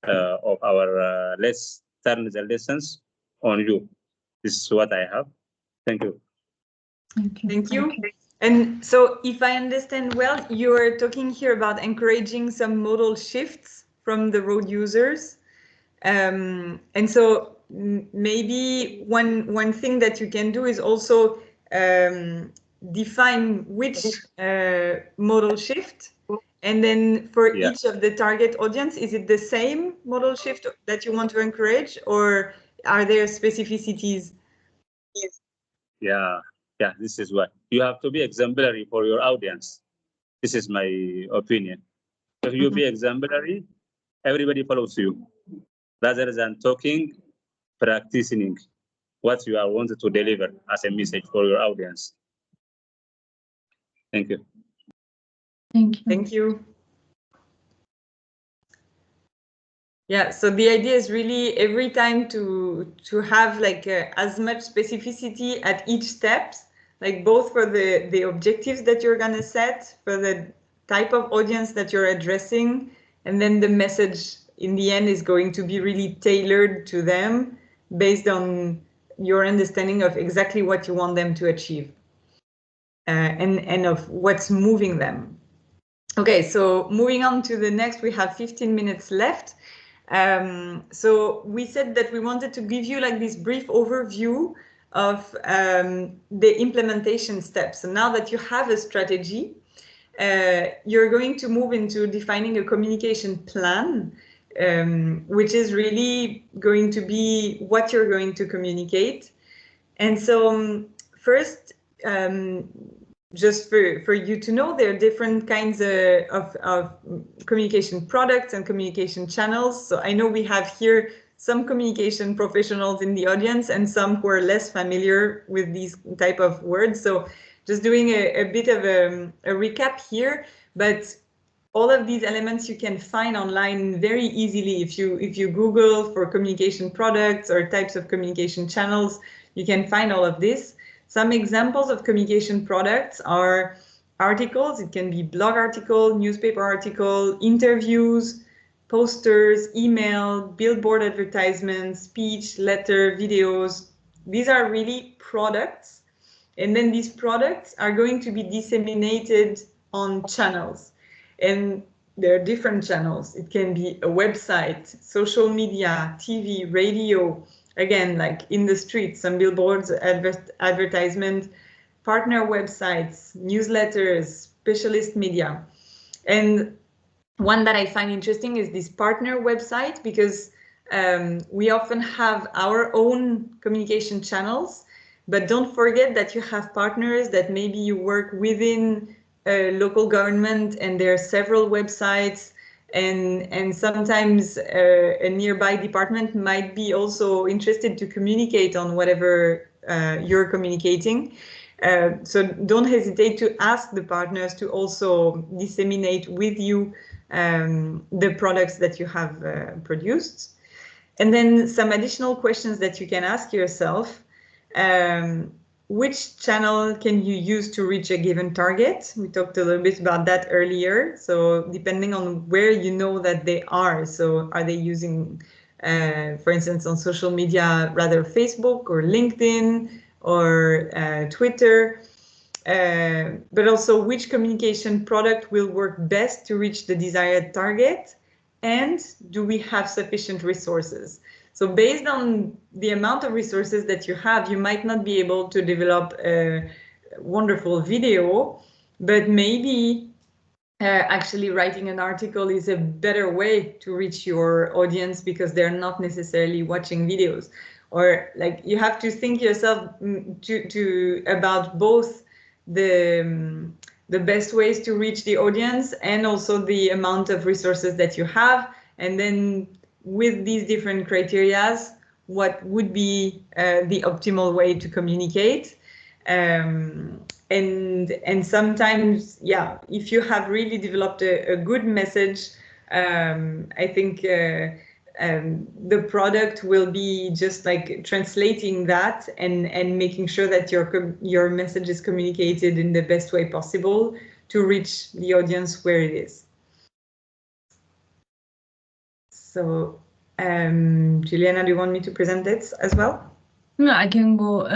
of our let's turn the lessons on you. This is what I have. Thank you. Thank you. And so if I understand well, you are talking here about encouraging some modal shifts from the road users. And so maybe one thing that you can do is also define which modal shift. And then for each of the target audience, is it the same modal shift that you want to encourage, or are there specificities? Yeah, this is what you have to be exemplary for your audience. This is my opinion. If you be exemplary, everybody follows you. Rather than talking, practicing what you are wanted to deliver as a message for your audience. Thank you. Thank you. Thank you. Yeah, so the idea is really every time to have like as much specificity at each step, like both for the objectives that you're gonna set, for the type of audience that you're addressing, and then the message in the end is going to be really tailored to them based on your understanding of exactly what you want them to achieve, and of what's moving them. Okay, so moving on to the next, we have 15 minutes left. So we said that we wanted to give you like this brief overview of the implementation steps. So now that you have a strategy, you're going to move into defining a communication plan, which is really going to be what you're going to communicate. And so first, just for you to know, there are different kinds of communication products and communication channels. So I know we have here some communication professionals in the audience and some who are less familiar with these type of words. So just doing a bit of a recap here, but all of these elements you can find online very easily. If you Google for communication products or types of communication channels, you can find all of this. Some examples of communication products are articles. It can be blog article, newspaper article, interviews, posters, email, billboard advertisements, speech, letter, videos. These are really products. And then these products are going to be disseminated on channels. And there are different channels. It can be a website, social media, TV, radio, again, like in the streets, some billboards, advertisement, partner websites, newsletters, specialist media. And one that I find interesting is this partner website, because we often have our own communication channels, But don't forget that you have partners, that maybe you work within a local government and there are several websites, and sometimes a nearby department might be also interested to communicate on whatever you're communicating. So don't hesitate to ask the partners to also disseminate with you the products that you have produced. And then some additional questions that you can ask yourself. Which channel can you use to reach a given target? We talked a little bit about that earlier. So depending on where you know that they are, so are they using, for instance, on social media, rather Facebook or LinkedIn or Twitter? But also which communication product will work best to reach the desired target? And do we have sufficient resources? So based on the amount of resources that you have, you might not be able to develop a wonderful video, but maybe actually writing an article is a better way to reach your audience because they're not necessarily watching videos. Or like you have to think yourself about both the best ways to reach the audience and also the amount of resources that you have, and then with these different criteria, what would be the optimal way to communicate. And sometimes, yeah, if you have really developed a good message, I think the product will be just like translating that and making sure that your message is communicated in the best way possible to reach the audience where it is. So, Juliana, do you want me to present it as well? No, I can go.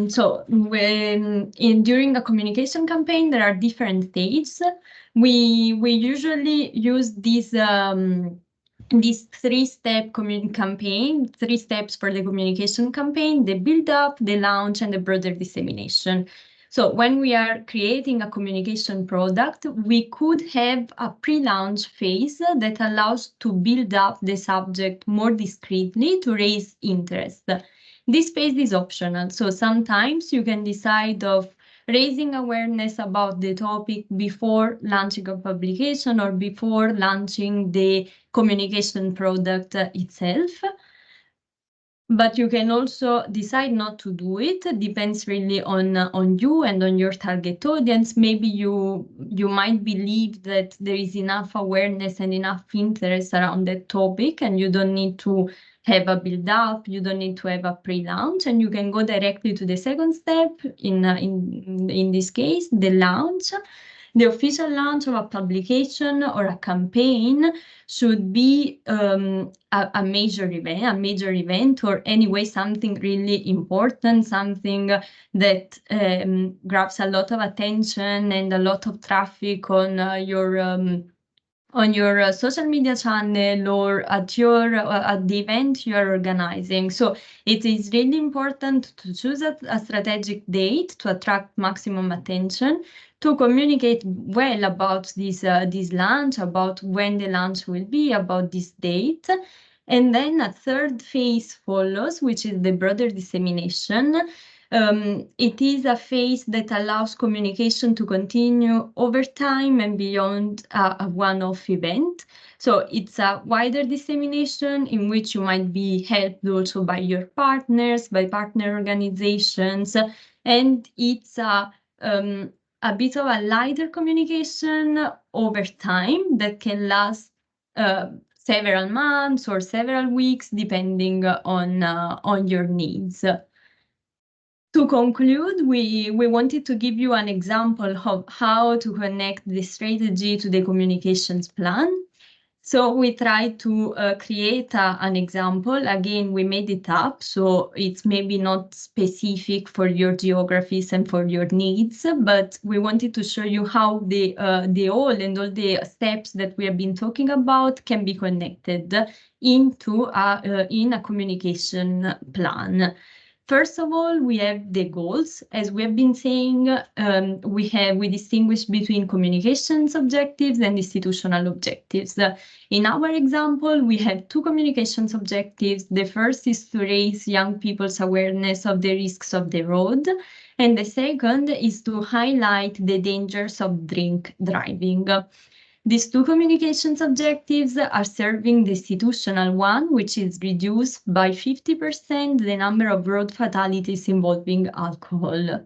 So during a communication campaign, there are different stages. We usually use this three-step campaign, 3 steps for the communication campaign: the build-up, the launch, and the broader dissemination. So when we are creating a communication product, we could have a pre-launch phase that allows to build up the subject more discreetly to raise interest. This phase is optional, so sometimes you can decide of raising awareness about the topic before launching a publication or before launching the communication product itself. But you can also decide not to do it. It depends really on you and on your target audience. Maybe you might believe that there is enough awareness and enough interest around that topic, and you don't need to have a build-up, you don't need to have a pre-launch, and you can go directly to the second step, in this case, the launch. The official launch of a publication or a campaign should be a major event, or anyway something really important, something that grabs a lot of attention and a lot of traffic on your social media channel or at the event you are organizing. So it is really important to choose a strategic date to attract maximum attention, to communicate well about this launch, about when the launch will be, about this date. And then a third phase follows, which is the broader dissemination. It is a phase that allows communication to continue over time and beyond a one-off event. So it's a wider dissemination in which you might be helped also by your partners, by partner organizations, and it's a bit of a lighter communication over time that can last several months or several weeks, depending on your needs. To conclude, we wanted to give you an example of how to connect the strategy to the communications plan. So we tried to create an example. Again, we made it up, so it's maybe not specific for your geographies and for your needs, but we wanted to show you how the all and all the steps that we have been talking about can be connected into in a communication plan. first of all, we have the goals. As we have been saying, we distinguish between communications objectives and institutional objectives. In our example, we have two communications objectives. The first is to raise young people's awareness of the risks of the road, and the second is to highlight the dangers of drink driving. These two communications objectives are serving the institutional one, which is reduced by 50% the number of road fatalities involving alcohol.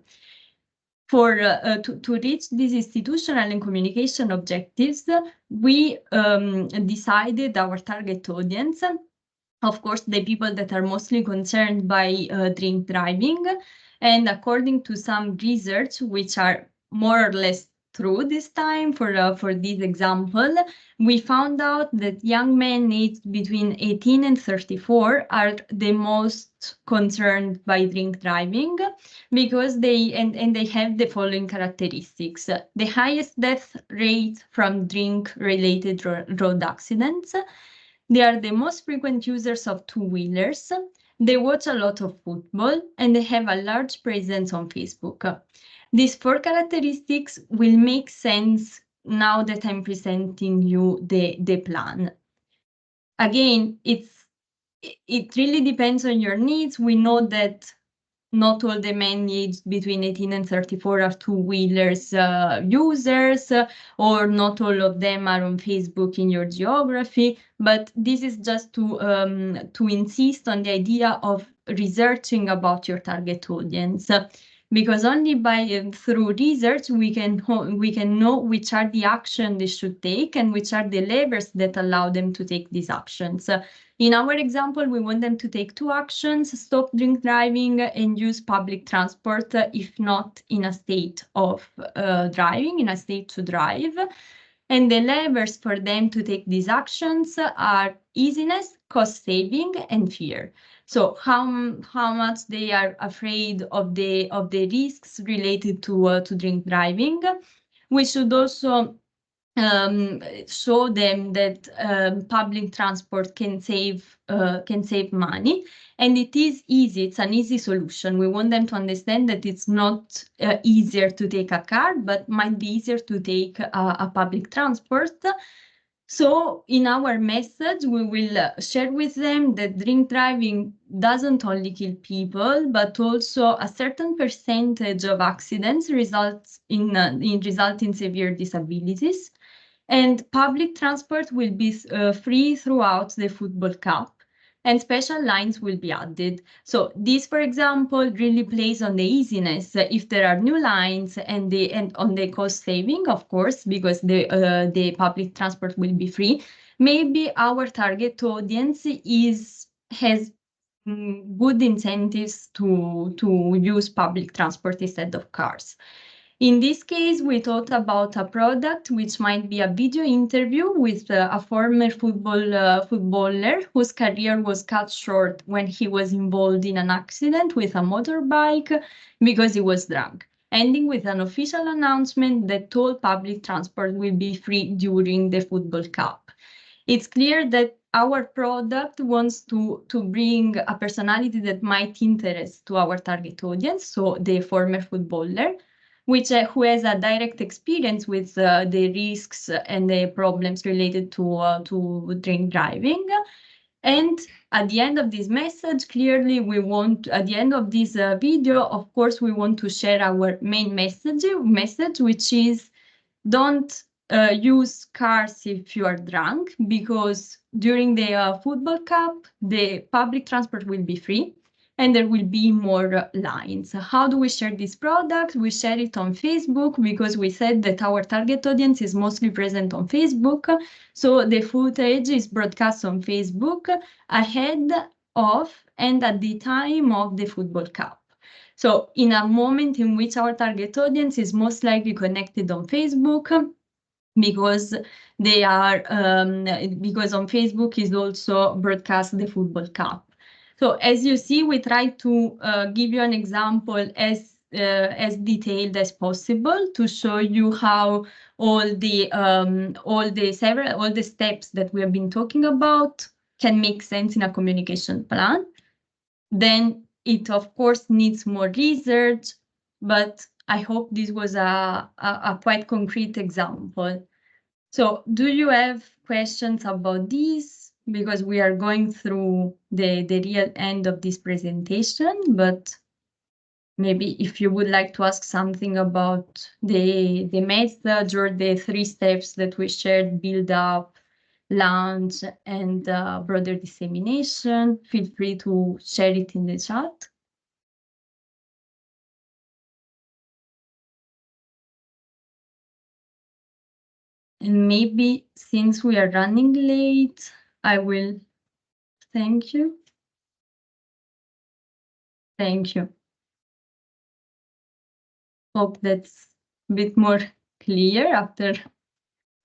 To reach these institutional and communication objectives, we decided our target audience, of course, the people that are mostly concerned by drink driving. And according to some research, which are more or less true this time for this example, we found out that young men aged between 18 and 34 are the most concerned by drink driving because they have the following characteristics: the highest death rate from drink-related road accidents. They are the most frequent users of two-wheelers. They watch a lot of football, and they have a large presence on Facebook. These four characteristics will make sense now that I'm presenting you the plan. Again, it really depends on your needs. We know that not all the men aged between 18 and 34 are two-wheelers users, or not all of them are on Facebook in your geography. But this is just to insist on the idea of researching about your target audience, because only through research we can know which are the actions they should take and which are the levers that allow them to take these actions. In our example, we want them to take two actions: stop drink driving and use public transport if not in a state of driving, in a state to drive. And the levers for them to take these actions are easiness, cost saving, and fear. So how much they are afraid of the risks related to drink driving. We should also show them that public transport can save money, and it is easy. It's an easy solution. We want them to understand that it's not easier to take a car, but might be easier to take a public transport. So in our message, we will share with them that drink driving doesn't only kill people, but also a certain percentage of accidents results in severe disabilities. And public transport will be free throughout the football cup, and special lines will be added. So this, for example, really plays on the easiness. If there are new lines and on the cost saving, of course, because the public transport will be free. Maybe our target audience has good incentives to use public transport instead of cars. In this case, we thought about a product which might be a video interview with a former footballer whose career was cut short when he was involved in an accident with a motorbike because he was drunk, ending with an official announcement that all public transport will be free during the football cup. It's clear that our product wants to bring a personality that might interest to our target audience, so the former footballer, who has a direct experience with the risks and the problems related to drink driving. And at the end of this message, clearly at the end of this video, of course, we want to share our main message, which is don't use cars if you are drunk, because during the football cup, the public transport will be free and there will be more lines. How do we share this product? We share it on Facebook because we said that our target audience is mostly present on Facebook. So the footage is broadcast on Facebook ahead of and at the time of the football cup. So in a moment in which our target audience is most likely connected on Facebook, because they are because on Facebook is also broadcast the football cup. So as you see, we try to give you an example as detailed as possible to show you how all the steps that we have been talking about can make sense in a communication plan. Then it of course needs more research, but I hope this was a quite concrete example. So do you have questions about this? Because we are going through the real end of this presentation, but maybe if you would like to ask something about the method or the 3 steps that we shared, build up, launch, and broader dissemination, feel free to share it in the chat. And maybe since we are running late, I will thank you. Thank you. Hope that's a bit more clear after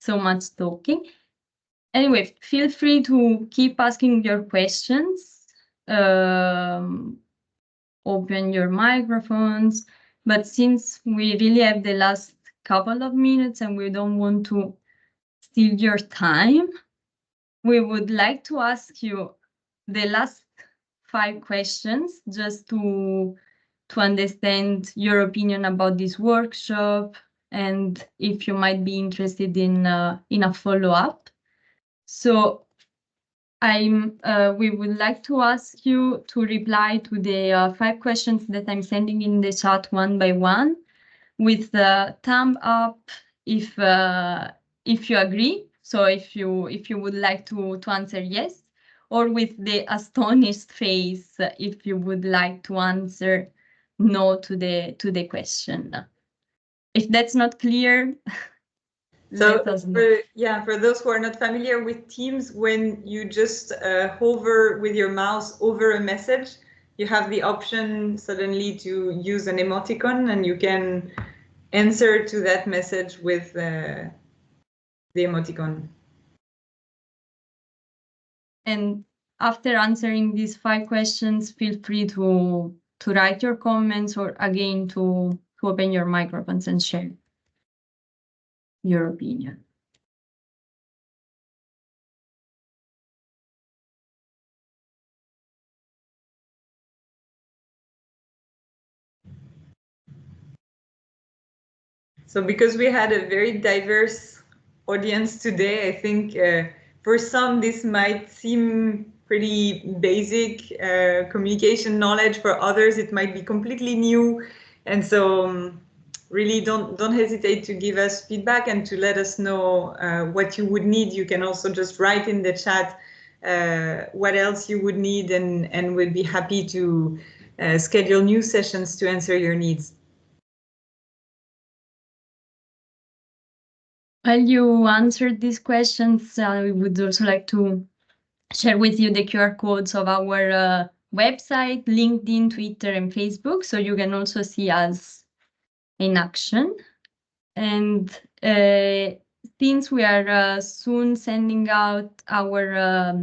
so much talking. Anyway, feel free to keep asking your questions. Open your microphones. But since we really have the last couple of minutes and we don't want to steal your time, we would like to ask you the last 5 questions just to understand your opinion about this workshop and if you might be interested in a follow-up. So we would like to ask you to reply to the 5 questions that I'm sending in the chat one by one with the thumb up if you agree. So if you would like to answer yes, or with the astonished face if you would like to answer no to the question. If that's not clear, let us know. For those who are not familiar with Teams, when you just hover with your mouse over a message, you have the option suddenly to use an emoticon, and you can answer to that message with the emoticon. And after answering these 5 questions, feel free to write your comments, or again to open your microphones and share your opinion. So because we had a very diverse audience today, I think for some this might seem pretty basic communication knowledge. For others, it might be completely new. And so really don't hesitate to give us feedback and to let us know what you would need. You can also just write in the chat what else you would need, and we'd be happy to schedule new sessions to answer your needs. While you answered these questions, we would also like to share with you the QR codes of our website, LinkedIn, Twitter, and Facebook, so you can also see us in action. And since we are soon sending out our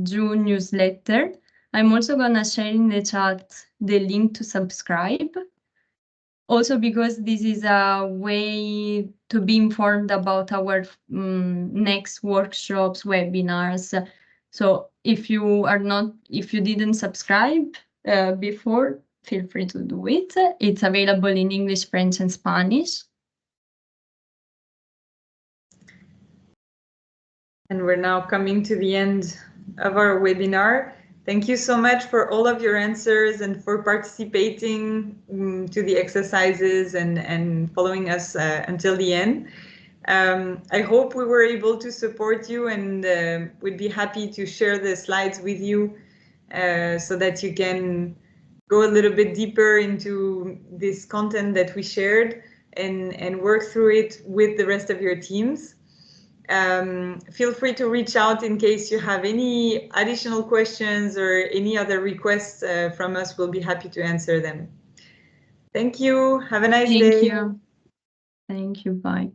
June newsletter, I'm also gonna share in the chat the link to subscribe. Also because this is a way to be informed about our next workshops, webinars. So if you didn't subscribe before, feel free to do it. It's available in English, French, and Spanish. And we're now coming to the end of our webinar. Thank you so much for all of your answers and for participating to the exercises and following us until the end. I hope we were able to support you, and we'd be happy to share the slides with you so that you can go a little bit deeper into this content that we shared and work through it with the rest of your teams. Feel free to reach out in case you have any additional questions or any other requests from us. We'll be happy to answer them. Thank you. Have a nice day. Thank you. Thank you. Bye.